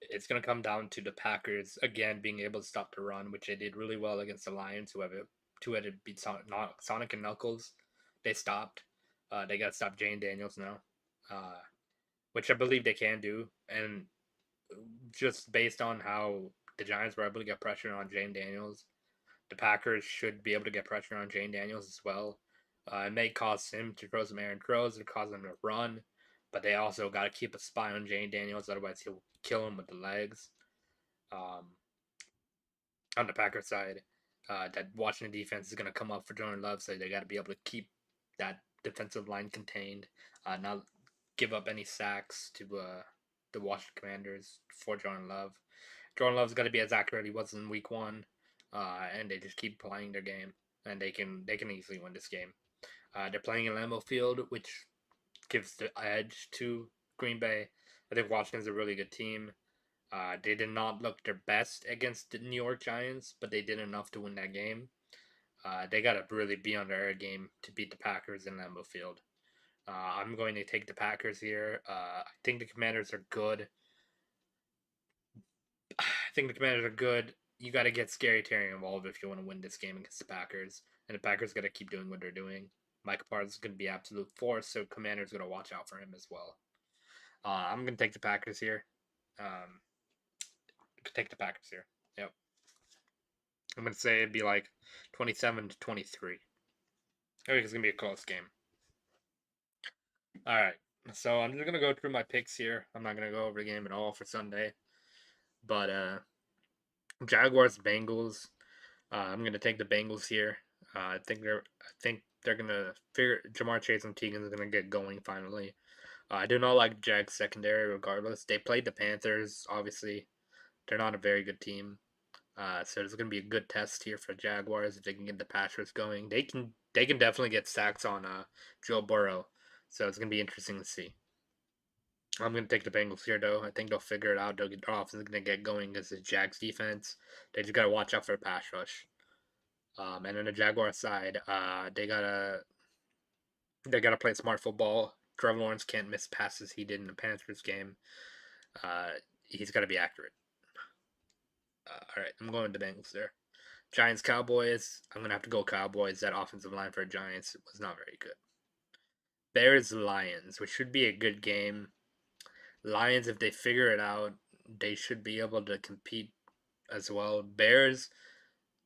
It's going to come down to the Packers again being able to stop the run, which they did really well against the Lions, who had to beat Sonic and Knuckles. They stopped. They got to stop Jane Daniels now, which I believe they can do. And just based on how the Giants were able to get pressure on Jane Daniels, the Packers should be able to get pressure on Jane Daniels as well. It may cause him to throw some errant throws or cause him to run, but they also got to keep a spy on Jane Daniels, otherwise he'll kill him with the legs. On the Packers side, that Washington defense is going to come up for Jordan Love, so they got to be able to keep that defensive line contained, not give up any sacks to the Washington Commanders for Jordan Love. Jordan Love's got to be as accurate as he was in Week 1, and they just keep playing their game, and they can easily win this game. They're playing in Lambeau Field, which gives the edge to Green Bay. I think Washington's a really good team. They did not look their best against the New York Giants, but they did enough to win that game. They got to really be on their game to beat the Packers in Lambeau Field. I'm going to take the Packers here. I think the Commanders are good. You got to get Scary Terry involved if you want to win this game against the Packers. And the Packers got to keep doing what they're doing. Micah Parsons is going to be absolute force, so Commanders going to watch out for him as well. I'm going to take the Packers here. Take the Packers here. Yep. I'm going to say it'd be like 27-23. I think it's going to be a close game. All right. So I'm just going to go through my picks here. I'm not going to go over the game at all for Sunday. But Jaguars, Bengals. I'm going to take the Bengals here. I think they're going to figure Jamar Chase and Teagan is going to get going finally. I do not like Jags secondary regardless. They played the Panthers, obviously. They're not a very good team. So it's going to be a good test here for Jaguars if they can get the pass rush going. They can definitely get sacks on Joe Burrow. So it's going to be interesting to see. I'm going to take the Bengals here, though. I think they'll figure it out. Their offense is going to get going against the Jags defense. They just got to watch out for a pass rush. And on the Jaguar side, they gotta play smart football. Trevor Lawrence can't miss passes he did in the Panthers game. He's got to be accurate. All right, I'm going to the Bengals there. Giants, Cowboys. I'm going to have to go Cowboys. That offensive line for the Giants was not very good. Bears, Lions, which should be a good game. Lions, if they figure it out, they should be able to compete as well. Bears,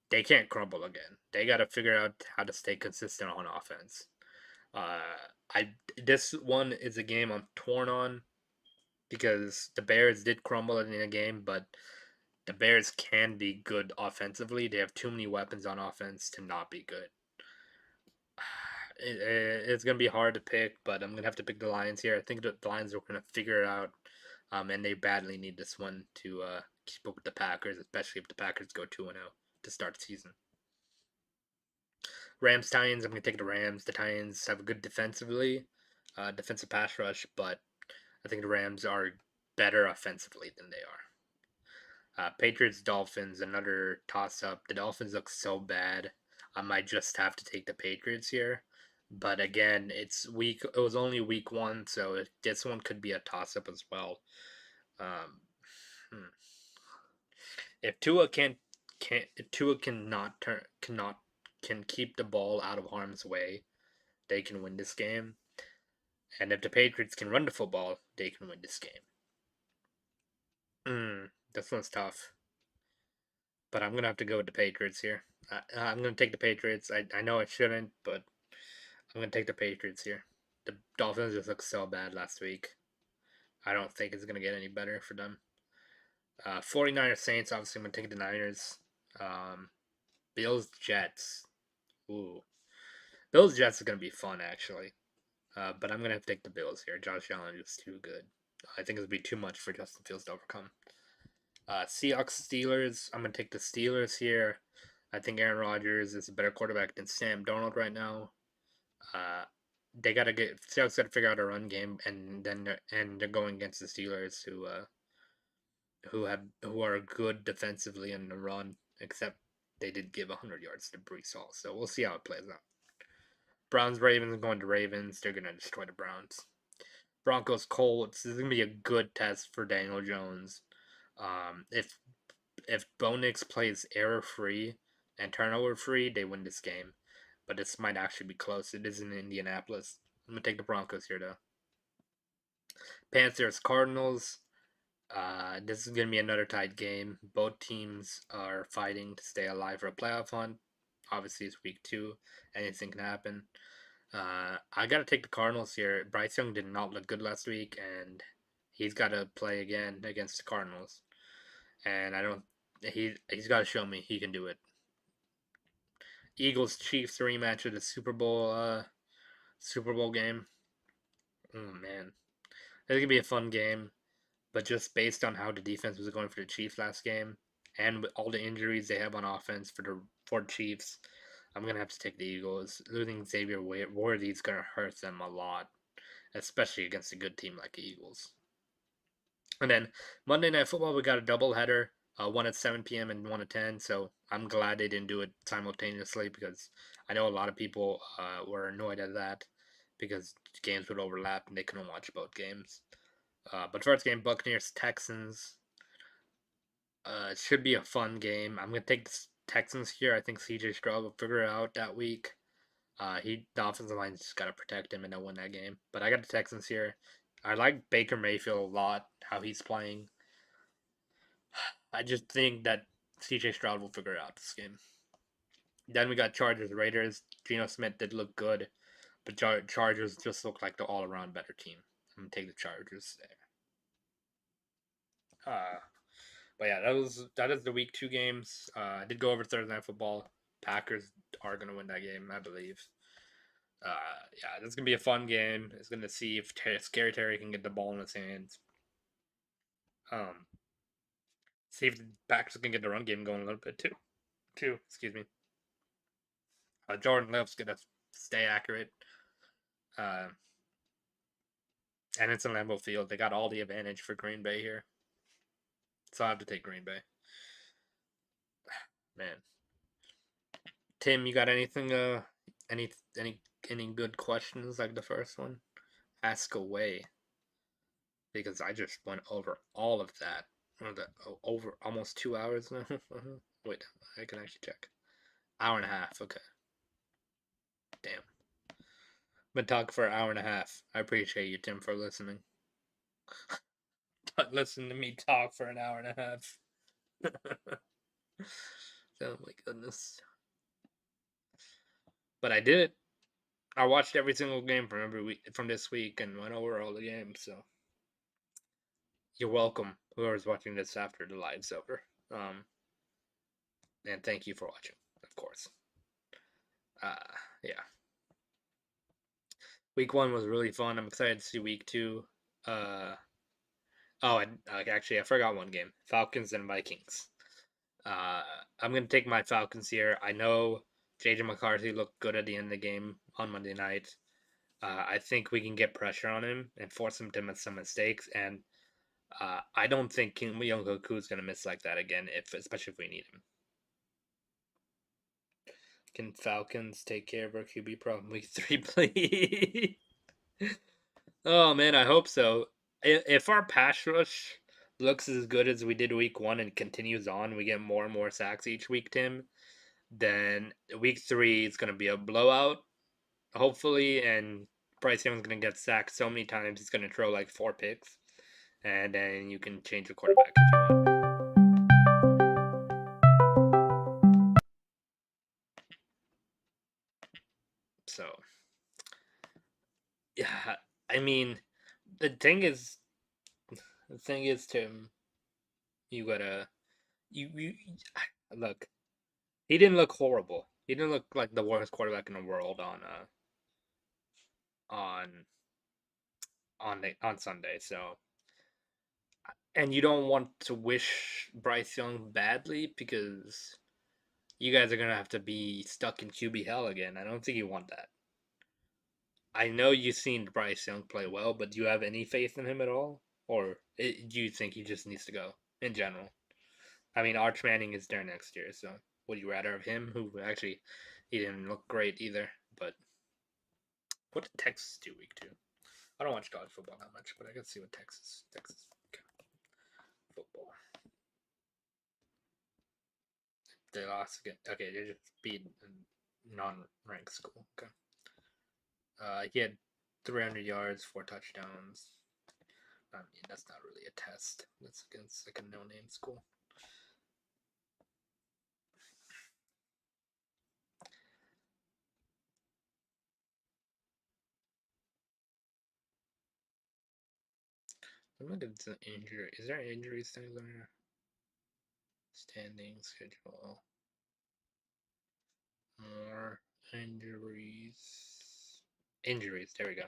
they can't crumble again. They got to figure out how to stay consistent on offense. This one is a game I'm torn on because the Bears did crumble in a game, but the Bears can be good offensively. They have too many weapons on offense to not be good. It's gonna be hard to pick, but I'm gonna have to pick the Lions here. I think the Lions are gonna figure it out, and they badly need this one to keep up with the Packers, especially if the Packers go 2-0 to start the season. Rams Titans. I'm gonna take the Rams. The Titans have a good defensive pass rush, but I think the Rams are better offensively than they are. Patriots Dolphins, another toss up. The Dolphins look so bad. I might just have to take the Patriots here. But again, it was only week one, so this one could be a toss up as well. Um, hmm. If Tua can keep the ball out of harm's way, they can win this game. And if the Patriots can run the football, they can win this game. This one's tough. But I'm gonna have to go with the Patriots here. I'm gonna take the Patriots. I know I shouldn't, but I'm gonna take the Patriots here. The Dolphins just looked so bad last week. I don't think it's gonna get any better for them. 49ers Saints. Obviously, I'm gonna take the Niners. Bills Jets. Ooh, Bills Jets is gonna be fun actually. But I'm gonna have to take the Bills here. Josh Allen is too good. I think it'll be too much for Justin Fields to overcome. Seahawks Steelers. I'm gonna take the Steelers here. I think Aaron Rodgers is a better quarterback than Sam Darnold right now. They gotta get Seahawks gotta figure out a run game, and they're going against the Steelers, who are good defensively in the run, except they did give 100 yards to Brees Hall. So we'll see how it plays out. Browns Ravens going to Ravens. They're gonna destroy the Browns. Broncos Colts. This is gonna be a good test for Daniel Jones. If Bo Nix plays error free and turnover free, they win this game. But this might actually be close. It is in Indianapolis. I'm gonna take the Broncos here though. Panthers Cardinals. This is gonna be another tight game. Both teams are fighting to stay alive for a playoff hunt. Obviously, it's week 2. Anything can happen. I gotta take the Cardinals here. Bryce Young did not look good last week, and he's got to play again against the Cardinals. And I don't. He's got to show me he can do it. Eagles Chiefs rematch of the Super Bowl game. Oh man, it's gonna be a fun game. But just based on how the defense was going for the Chiefs last game, and with all the injuries they have on offense for the Chiefs, I'm gonna have to take the Eagles. Losing Xavier Worthy is gonna hurt them a lot, especially against a good team like the Eagles. And then Monday Night Football, we got a doubleheader, one at 7 p.m. and one at 10. So I'm glad they didn't do it simultaneously, because I know a lot of people were annoyed at that, because games would overlap and they couldn't watch both games. But first game, Buccaneers Texans. It should be a fun game. I'm gonna take the Texans here. I think CJ Stroud will figure it out that week. The offensive line's just gotta protect him and they'll win that game. But I got the Texans here. I like Baker Mayfield a lot, how he's playing. I just think that CJ Stroud will figure out this game. Then we got Chargers Raiders. Geno Smith did look good, but Chargers just look like the all around better team. I'm gonna take the Chargers there. But yeah, that is the week 2 games. I did go over Thursday Night Football. Packers are gonna win that game, I believe. Yeah, this is gonna be a fun game. It's gonna see if Scary Terry can get the ball in his hands. See if the Packers can get the run game going a little bit too. Excuse me. Jordan Love's gonna stay accurate. And it's in Lambeau Field. They got all the advantage for Green Bay here. So I have to take Green Bay. Man. Tim, you got anything any good questions like the first one? Ask away. Because I just went over all of that. Over almost 2 hours now. Wait, I can actually check. Hour and a half, okay. Damn. Been talking for an hour and a half. I appreciate you, Tim, for listening. But listen to me talk for an hour and a half. Oh my goodness. But I did it. I watched every single game from this week and went over all the games, so you're welcome, whoever's watching this after the live's over. And thank you for watching, of course. Yeah. Week 1 was really fun. I'm excited to see week 2. Uh, oh, and actually, I forgot one game: Falcons and Vikings. Uh, I'm gonna take my Falcons here. I know JJ McCarthy looked good at the end of the game on Monday night. I think we can get pressure on him and force him to make some mistakes. And I don't think Kim Young Hoku is gonna miss like that again, especially if we need him. Can Falcons take care of our QB problem week 3, please? Oh man, I hope so. If our pass rush looks as good as we did week 1 and continues on, we get more and more sacks each week, Tim, then week 3 is going to be a blowout, hopefully, and Bryce Young's going to get sacked so many times he's going to throw like 4 picks, and then you can change the quarterback if you want. So, yeah, I mean, the thing is, Tim, you gotta, you look. He didn't look horrible. He didn't look like the worst quarterback in the world on on Sunday. So, and you don't want to wish Bryce Young badly because you guys are gonna have to be stuck in QB hell again. I don't think you want that. I know you've seen Bryce Young play well, but do you have any faith in him at all, or do you think he just needs to go in general? I mean, Arch Manning is there next year, so would you rather have him, who actually he didn't look great either, but what did Texas do week 2? I don't watch college football that much, but I can see what Texas football. They lost again. Okay, they just beat a non-ranked school. Okay. He had 300 yards, 4 touchdowns. I mean, that's not really a test. That's against like a no-name school. Look at the injury. Is there injuries things on here? Standing schedule. More injuries. Injuries. There we go.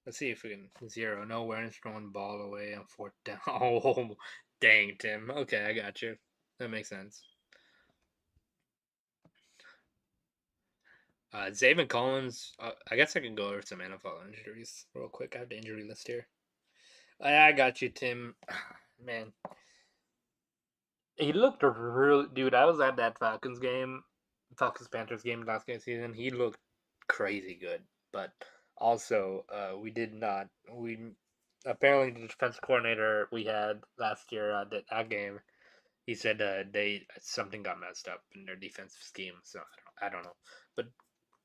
Let's see if we can zero. No awareness throwing ball away on 4th down. Oh, dang, Tim. Okay, I got you. That makes sense. Zaven Collins. I guess I can go over some NFL injuries real quick. I have the injury list here. I got you, Tim. Man, he looked real. Dude, I was at that Falcons Panthers game last game season. He looked crazy good, but also we did not. We apparently the defense coordinator we had last year that game. He said they something got messed up in their defensive scheme. So I don't know, but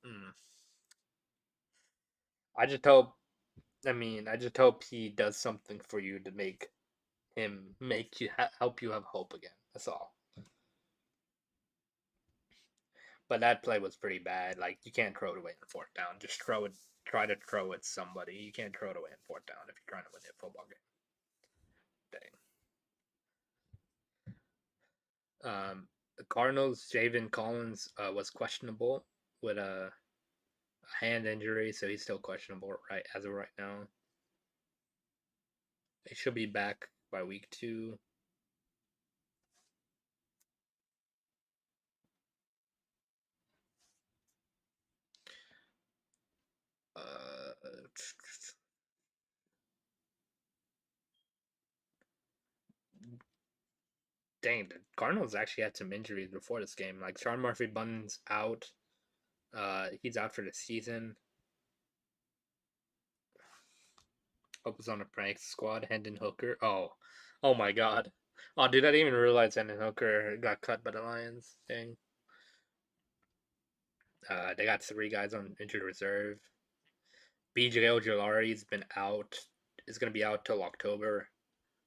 mm, I just hope. I mean, I just hope he does something for you to make you help you have hope again. That's all. But that play was pretty bad. Like you can't throw it away in 4th down. Just throw it. Try to throw it somebody. You can't throw it away in 4th down if you're trying to win a football game. Dang. The Cardinals. Javen Collins was questionable with a hand injury, so he's still questionable right as of right now. He should be back by week 2. Dang, the Cardinals actually had some injuries before this game. Like Sean Murphy Bunton's out. He's out for the season. Hope is on a prank squad. Hendon Hooker. Oh my God. Oh, dude, I didn't even realize Hendon Hooker got cut by the Lions. Dang. They got 3 guys on injured reserve. BJ Ojolari's been out. Is gonna be out till October.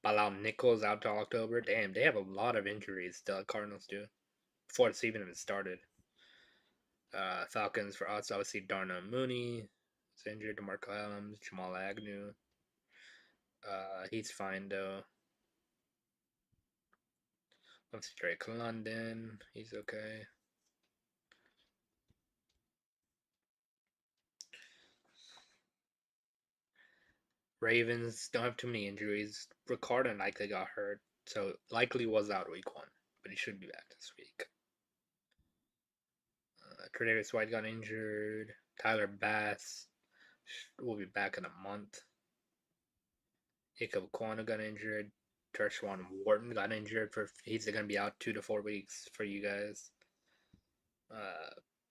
Bilal Nichols out till October. Damn, they have a lot of injuries. The Cardinals do before it's even started. Falcons for us, obviously Darnell Mooney is injured. DeMarco Adams, Jamal Agnew. He's fine though. Obviously Drake London, he's okay. Ravens don't have too many injuries. Ricardo likely got hurt, so likely was out week 1, but he should be back this week. Tre'Davious White got injured. Tyler Bass will be back in a month. Jacob Quana got injured. Tershawn Wharton got injured. He's going to be out 2 to 4 weeks for you guys.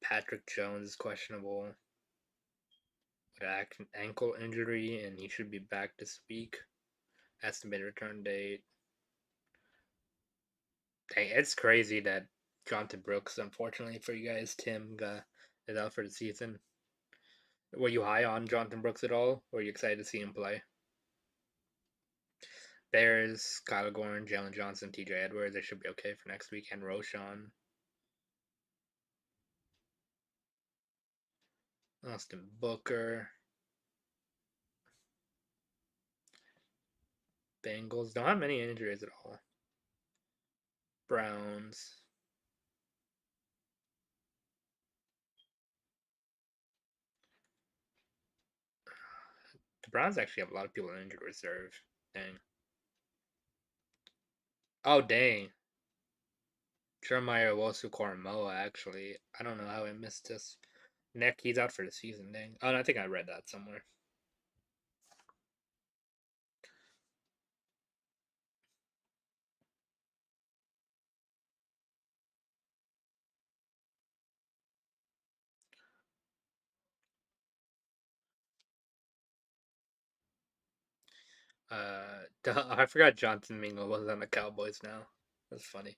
Patrick Jones is questionable with an ankle injury, and he should be back this week. Estimated return date. Dang, it's crazy that Jonathan Brooks, unfortunately for you guys, Tim is out for the season. Were you high on Jonathan Brooks at all? Or were you excited to see him play? Bears, Kyle Gordon, Jalen Johnson, TJ Edwards, they should be okay for next week, and Roshan. Austin Booker. Bengals don't have many injuries at all. Browns. The Browns actually have a lot of people in injured reserve. Dang. Oh, dang. Jeremiah Wosu Koromoa, actually. I don't know how I missed this. Nick, he's out for the season, dang. Oh, I think I read that somewhere. I forgot Jonathan Mingo was on the Cowboys now. That's funny.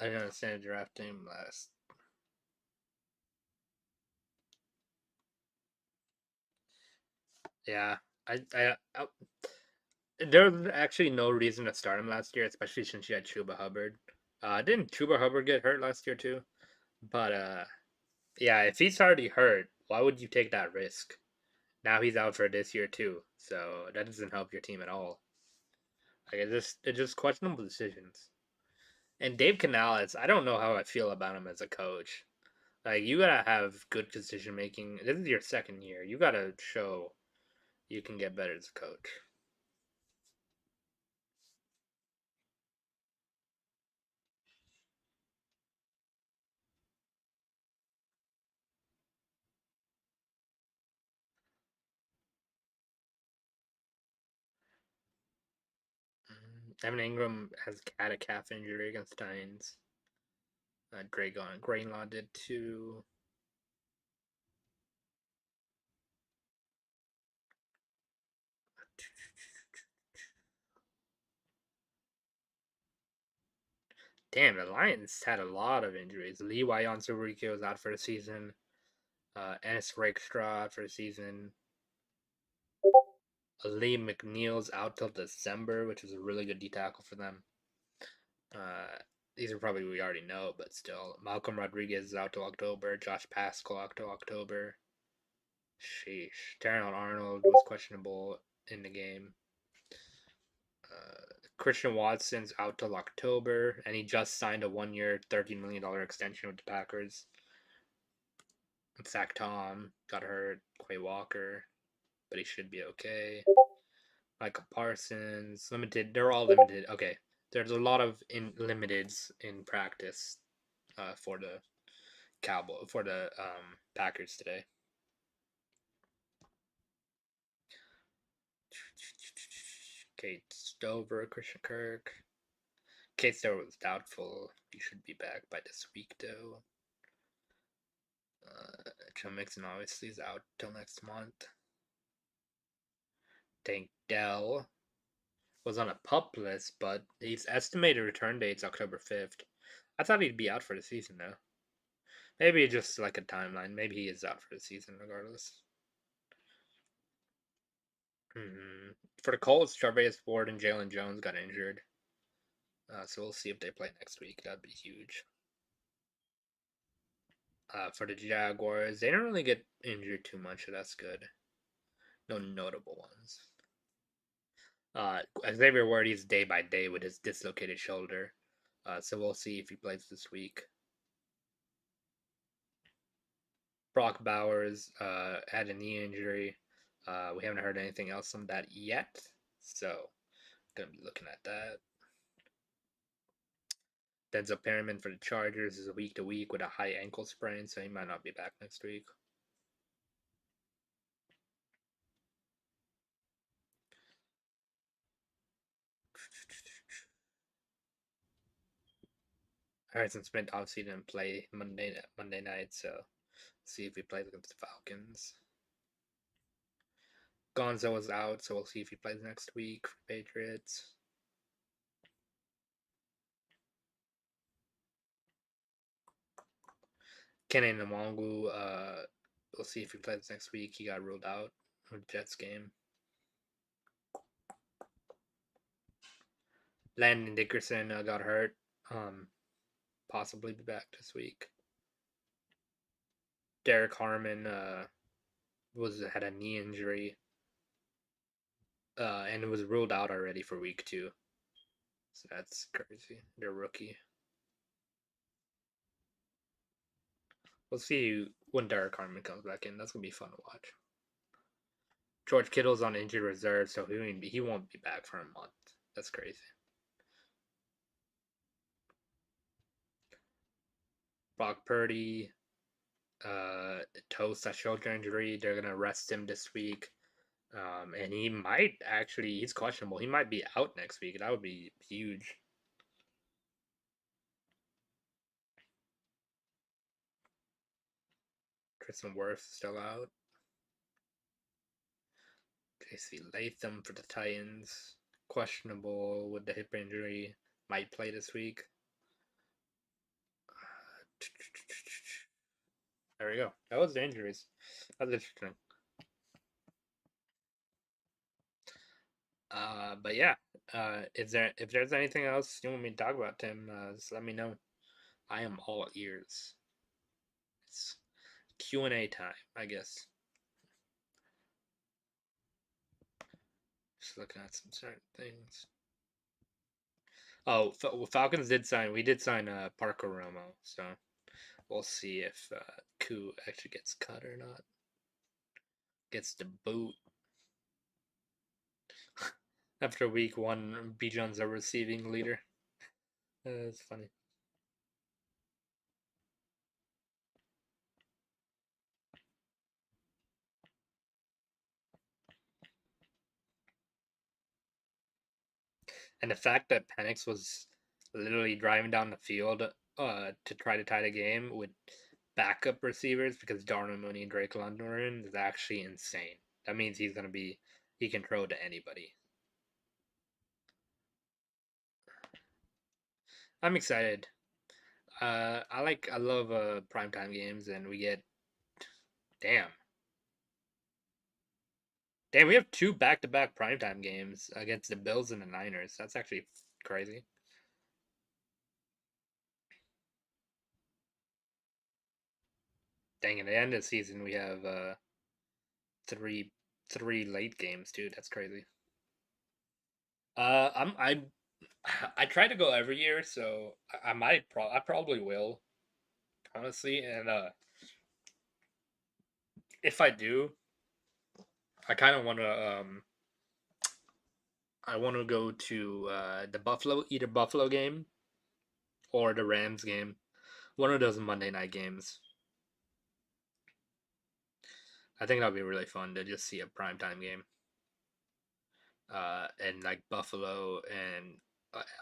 I didn't understand drafting him last. Yeah, I there's actually no reason to start him last year, especially since you had Chuba Hubbard. Didn't Chuba Hubbard get hurt last year too? But yeah, if he's already hurt, why would you take that risk? Now he's out for this year too, so that doesn't help your team at all. Like it's just questionable decisions. And Dave Canales, I don't know how I feel about him as a coach. Like you gotta have good decision making. This is your second year. You gotta show you can get better as a coach. Evan Ingram has had a calf injury against Titans. Greenlaw did too. Damn, the Lions had a lot of injuries. Lee Onwuzurike was out for the season. Ennis Rakestraw out for the season. Lee McNeil's out till December, which is a really good D tackle for them. These are probably we already know, but still. Malcolm Rodriguez is out till October. Josh Pascal out till October. Sheesh. Terrell Arnold was questionable in the game. Christian Watson's out till October, and he just signed a 1-year, $13 million extension with the Packers. Zach Tom got hurt. Quay Walker, but he should be okay. Michael Parsons, limited. They're all limited. Okay, there's a lot of limiteds in practice for the Packers today. Kate Stover, Christian Kirk. Kate Stover was doubtful. He should be back by this week, though. Joe Mixon obviously is out till next month. Tank Dell was on a pup list, but his estimated return date's October 5th. I thought he'd be out for the season, though. Maybe just like a timeline. Maybe he is out for the season regardless. For the Colts, Charvarius Ward and Jalen Jones got injured. So we'll see if they play next week. That'd be huge. For the Jaguars, they don't really get injured too much, so that's good. No notable ones. Xavier Ward is day by day with his dislocated shoulder. So we'll see if he plays this week. Brock Bowers had a knee injury. We haven't heard anything else on that yet, so gonna be looking at that. Denzel Perryman for the Chargers is a week to week with a high ankle sprain, so he might not be back next week. Harrison Smith obviously didn't play Monday night, so see if he plays against the Falcons. Gonzo was out, so we'll see if he plays next week for Patriots. Kenny Nwangu, we'll see if he plays next week. He got ruled out for the Jets game. Landon Dickerson got hurt. Possibly be back this week. Derek Harmon had a knee injury, and was ruled out already for week 2. So that's crazy. They're rookie. We'll see when Derek Harmon comes back in. That's gonna be fun to watch. George Kittle's on injured reserve, so he won't be back for a month. That's crazy. Brock Purdy, toe shoulder injury. They're gonna rest him this week, and he might he's questionable. He might be out next week. That would be huge. Tristan Wirfs still out. Casey Latham for the Titans, questionable with the hip injury. Might play this week. There we go. That was the injuries. That's interesting. But yeah, if there's anything else you want me to talk about, Tim, just let me know. I am all ears. It's Q&A time, I guess. Just looking at some certain things. Oh, Falcons did sign. We did sign Parker Romo, so we'll see if Koo actually gets cut or not. Gets the boot. After week 1, Bijan's a receiving leader. It's funny. And the fact that Penix was literally driving down the field to try to tie the game with backup receivers because Darnell Mooney and Drake London were in is actually insane. That means he can throw to anybody. I'm excited. I love primetime games, and we get damn. We have 2 back-to-back primetime games against the Bills and the Niners. That's actually crazy. Dang, at the end of the season we have three late games, dude. That's crazy. I try to go every year, so I probably will, honestly. And if I do, I kind of want to I want to go to either Buffalo game or the Rams game, one of those Monday night games. I think that'll be really fun to just see a primetime game. And like Buffalo and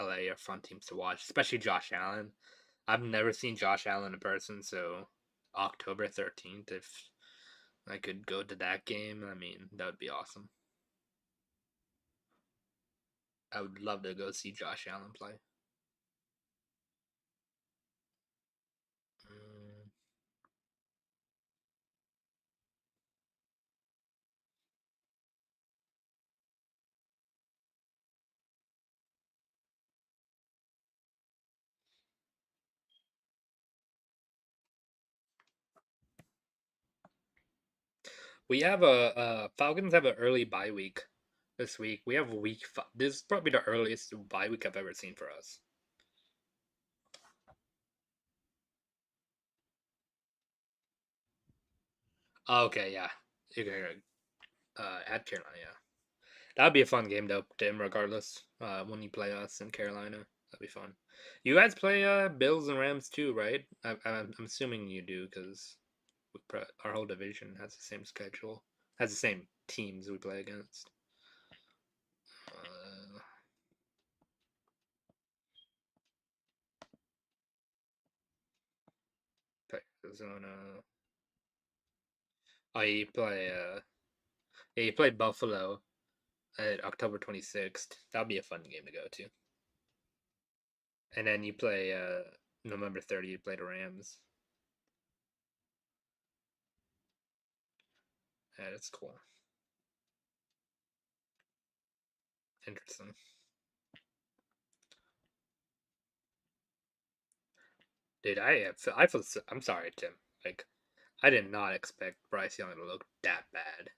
LA are fun teams to watch, especially Josh Allen. I've never seen Josh Allen in person, so October 13th, if I could go to that game, I mean, that would be awesome. I would love to go see Josh Allen play. We have Falcons have an early bye week this week. We have week 5. This is probably the earliest bye week I've ever seen for us. Oh, okay, yeah. Okay, at Carolina, yeah. That'd be a fun game though, Tim. Regardless, when you play us in Carolina, that'd be fun. You guys play Bills and Rams too, right? I'm assuming you do because our whole division has the same schedule, has the same teams we play against. Uh, Arizona. Oh, you play Buffalo at October 26th. That'll be a fun game to go to. And then you play November 30th. You play the Rams. Yeah, that's cool. Interesting. Dude, I'm sorry, Tim. Like, I did not expect Bryce Young to look that bad.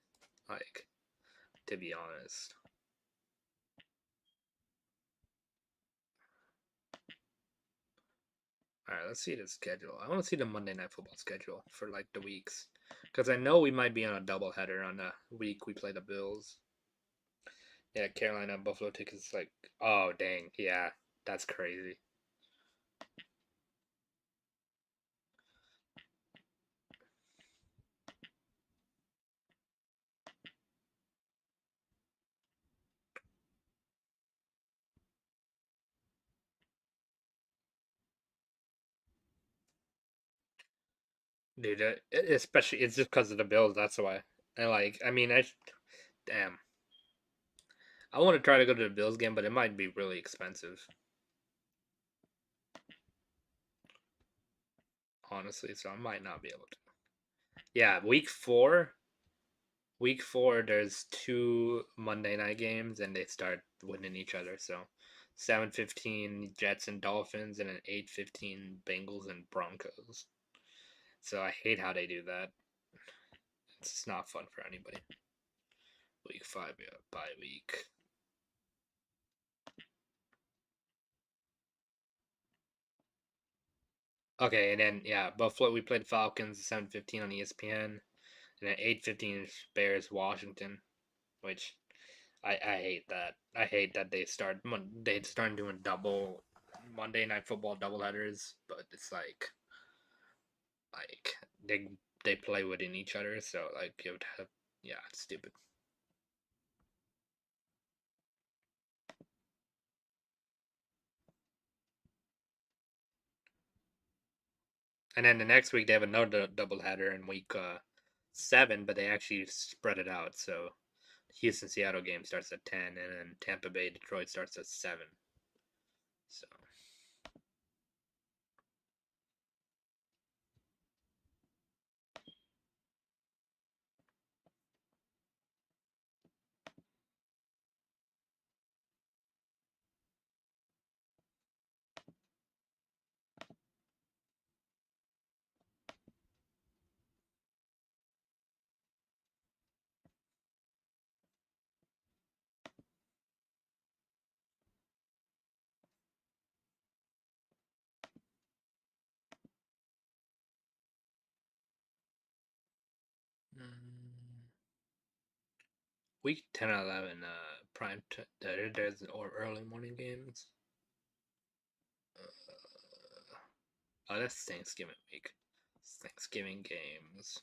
Like, to be honest. All right, let's see the schedule. I want to see the Monday Night Football schedule for like the weeks, because I know we might be on a doubleheader on the week we play the Bills. Yeah, Carolina Buffalo tickets. Like, oh dang, yeah, that's crazy. Dude, especially it's just because of the Bills. That's why. And like, I mean, damn. I want to try to go to the Bills game, but it might be really expensive, honestly. So I might not be able to. Yeah, week 4, there's two Monday night games, and they start winning each other. So 7:15 Jets and Dolphins, and an 8:15 Bengals and Broncos. So I hate how they do that. It's just not fun for anybody. Week 5, yeah, bye week. Okay, and then yeah, Buffalo. We played Falcons 7:15 on ESPN, and then 8:15 Bears Washington, which I hate that. I hate that they start doing double Monday Night Football doubleheaders, but it's like they play within each other, so like you would have yeah, it's stupid. And then the next week they have another doubleheader in week 7, but they actually spread it out. So Houston Seattle game starts at 10, and then Tampa Bay Detroit starts at 7. So week 10 and 11 there's or early morning games. Oh, that's Thanksgiving week. Thanksgiving games.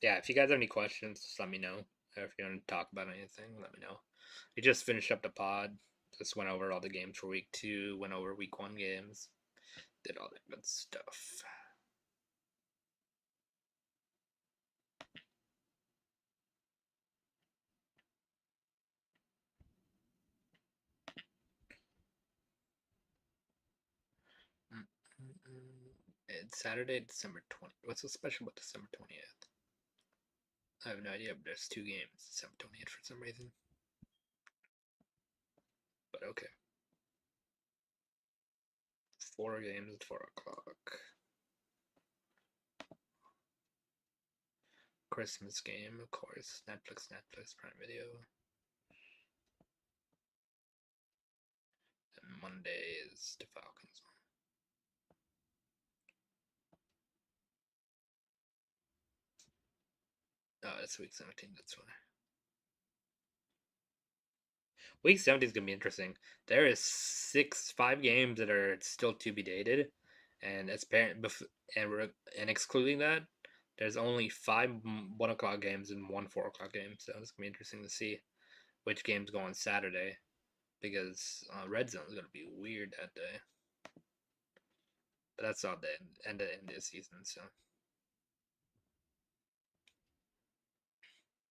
Yeah, if you guys have any questions, just let me know. Or if you want to talk about anything, let me know. We just finished up the pod. Just went over all the games for week 2, went over week 1 games, did all that good stuff. It's Saturday, December 20th. What's so special about December 20th? I have no idea, but there's 2 games December 20th for some reason. But okay. 4 games at 4 o'clock. Christmas game, of course. Netflix, Prime Video. And Monday is the Falcons. Oh, it's week 17. That's why. Week 17 is gonna be interesting. There is 5 games that are still to be dated, and it's and excluding that, there's only 5 1 o'clock games and 1 4 o'clock game. So it's gonna be interesting to see which games go on Saturday, because Red Zone is gonna be weird that day. But that's all the end of the season. So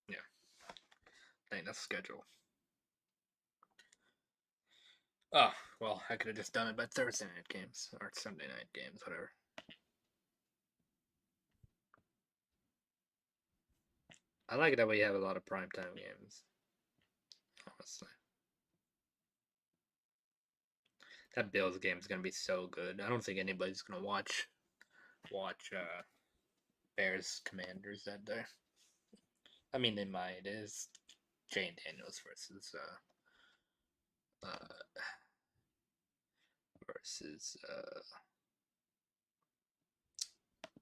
yeah, ain't enough schedule. Oh, well, I could have just done it by Thursday night games or Sunday night games, whatever. I like it that we have a lot of primetime games, honestly. That Bills game is gonna be so good. I don't think anybody's gonna watch Bears Commanders that day. I mean, they might. It is Jane Daniels versus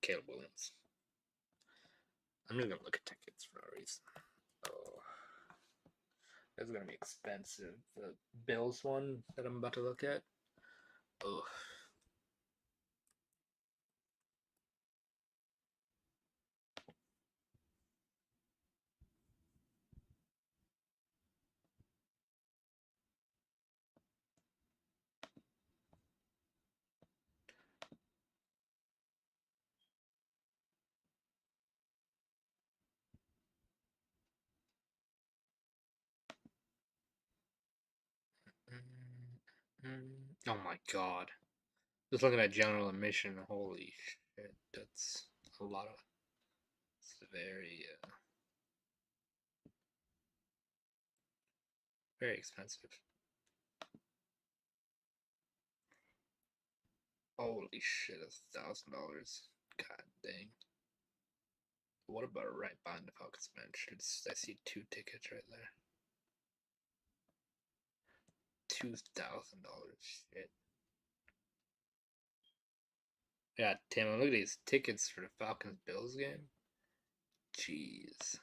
Caleb Williams. I'm just gonna look at tickets for no reason. Oh, it's gonna be expensive. The Bills one that I'm about to look at. Oh. Oh my god. Just looking at general admission, holy shit, that's a lot of. It's very expensive. Holy shit, $1,000. God dang. What about right behind the Falcons bench? I see 2 tickets right there. $2,000. Shit. Yeah, Tim, look at these tickets for the Falcons Bills game. Jeez.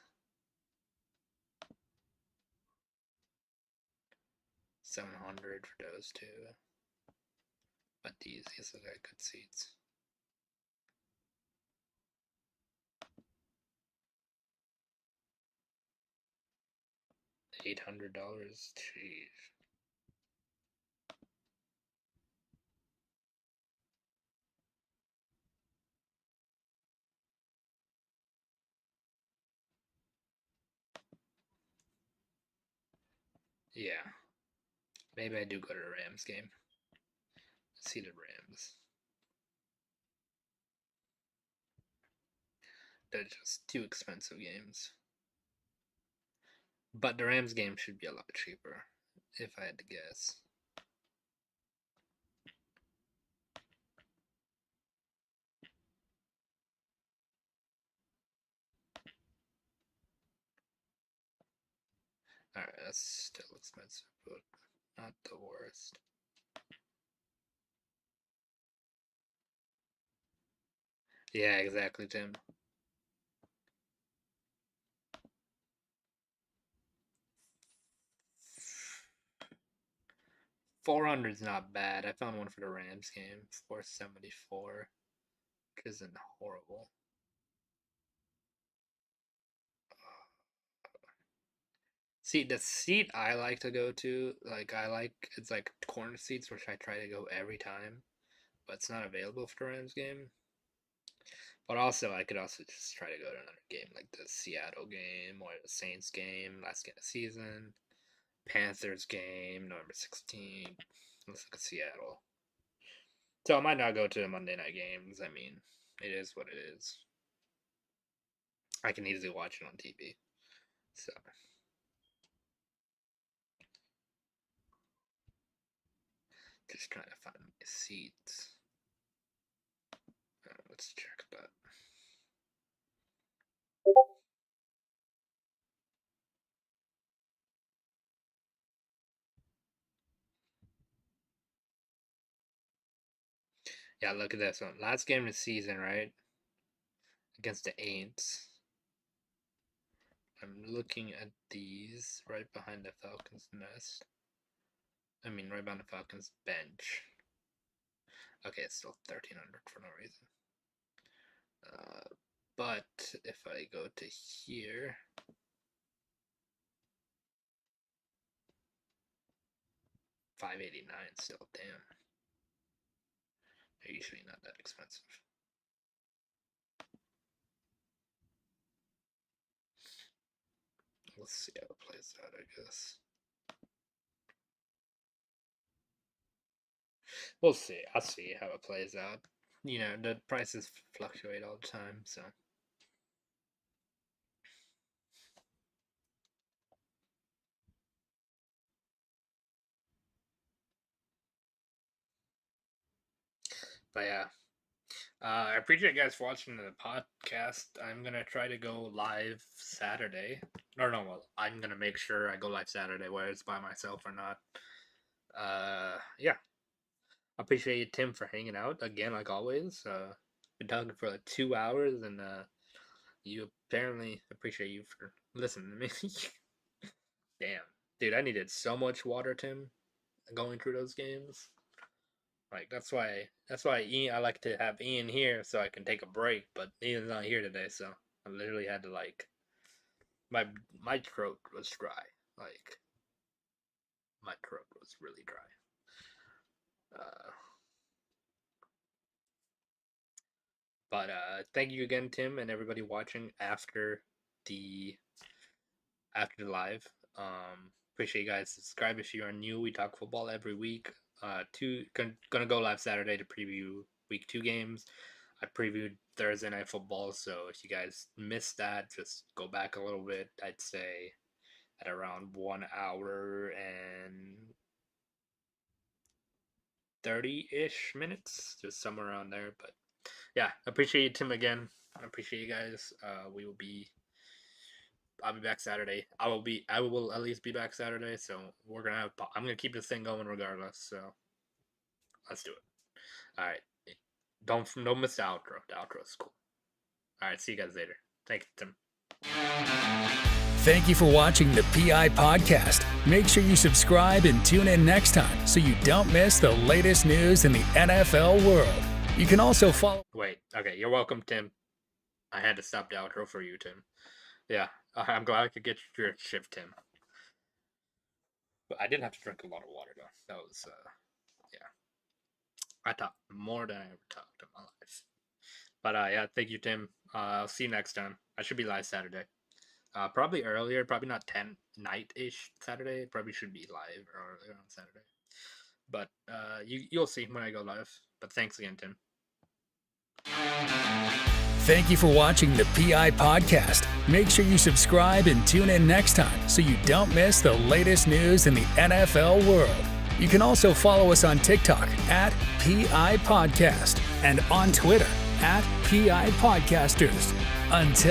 700 for those two. But these look like good seats. $800. Jeez. Yeah. Maybe I do go to the Rams game. See the Rams. They're just 2 expensive games. But the Rams game should be a lot cheaper, if I had to guess. Alright, that's still expensive, but not the worst. Yeah, exactly, Tim. $400's not bad. I found one for the Rams game, $474, which isn't horrible. See, the seat I like to go to, it's like corner seats, which I try to go every time, but it's not available for the Rams game. But also, I could also just try to go to another game, like the Seattle game or the Saints game, last game of the season, Panthers game, November 16th. Let's look at Seattle. So I might not go to the Monday night games. I mean, it is what it is. I can easily watch it on TV. So. Just trying to find my seats. Let's check that. Yeah, look at this one. Last game of the season, right? Against the Aints. I'm looking at these right behind the Falcons nest. Right behind the Falcons bench. Okay, it's still 1,300 for no reason. But if I go to here, $589 still. Damn, they're usually not that expensive. Let's see how it plays out, I guess. We'll see. I'll see how it plays out. The prices fluctuate all the time, so. But yeah. I appreciate you guys for watching the podcast. I'm gonna try to go live Saturday. Well, I'm gonna make sure I go live Saturday, whether it's by myself or not. Yeah. I appreciate you, Tim, for hanging out again, like always. Been talking for like 2 hours, and you apparently appreciate you for listening to me. Damn, dude, I needed so much water, Tim, going through those games. Like that's why Ian, I like to have Ian here so I can take a break, but Ian's not here today, so I literally had to my throat was dry. Like my throat was really dry. But thank you again, Tim, and everybody watching after the live. Appreciate you guys. Subscribe if you are new. We talk football every week. Gonna go live Saturday to preview week 2 games. I previewed Thursday Night Football, so if you guys missed that, just go back a little bit. I'd say at around 1 hour and 30-ish minutes, just somewhere around there. But yeah, appreciate you, Tim, again. I appreciate you guys. I'll be back Saturday. I will at least be back Saturday. So I'm gonna keep this thing going regardless. So let's do it. All right. Don't miss the outro. The outro is cool. All right. See you guys later. Thank you, Tim. Thank you for watching the PI Podcast. Make sure you subscribe and tune in next time so you don't miss the latest news in the NFL world. You can also follow. Wait. Okay. You're welcome, Tim. I had to stop the outro for you, Tim. Yeah. I'm glad I could get your shift, Tim. But I did have to drink a lot of water, though. That was, yeah. I talked more than I ever talked in my life. But, yeah, thank you, Tim. I'll see you next time. I should be live Saturday. Probably earlier, probably not 10 night-ish Saturday. Probably should be live earlier on Saturday. But, you'll see when I go live. But thanks again, Tim. Thank you for watching the PI Podcast. Make sure you subscribe and tune in next time so you don't miss the latest news in the NFL world. You can also follow us on TikTok at PI Podcast and on Twitter at PI Podcasters. Until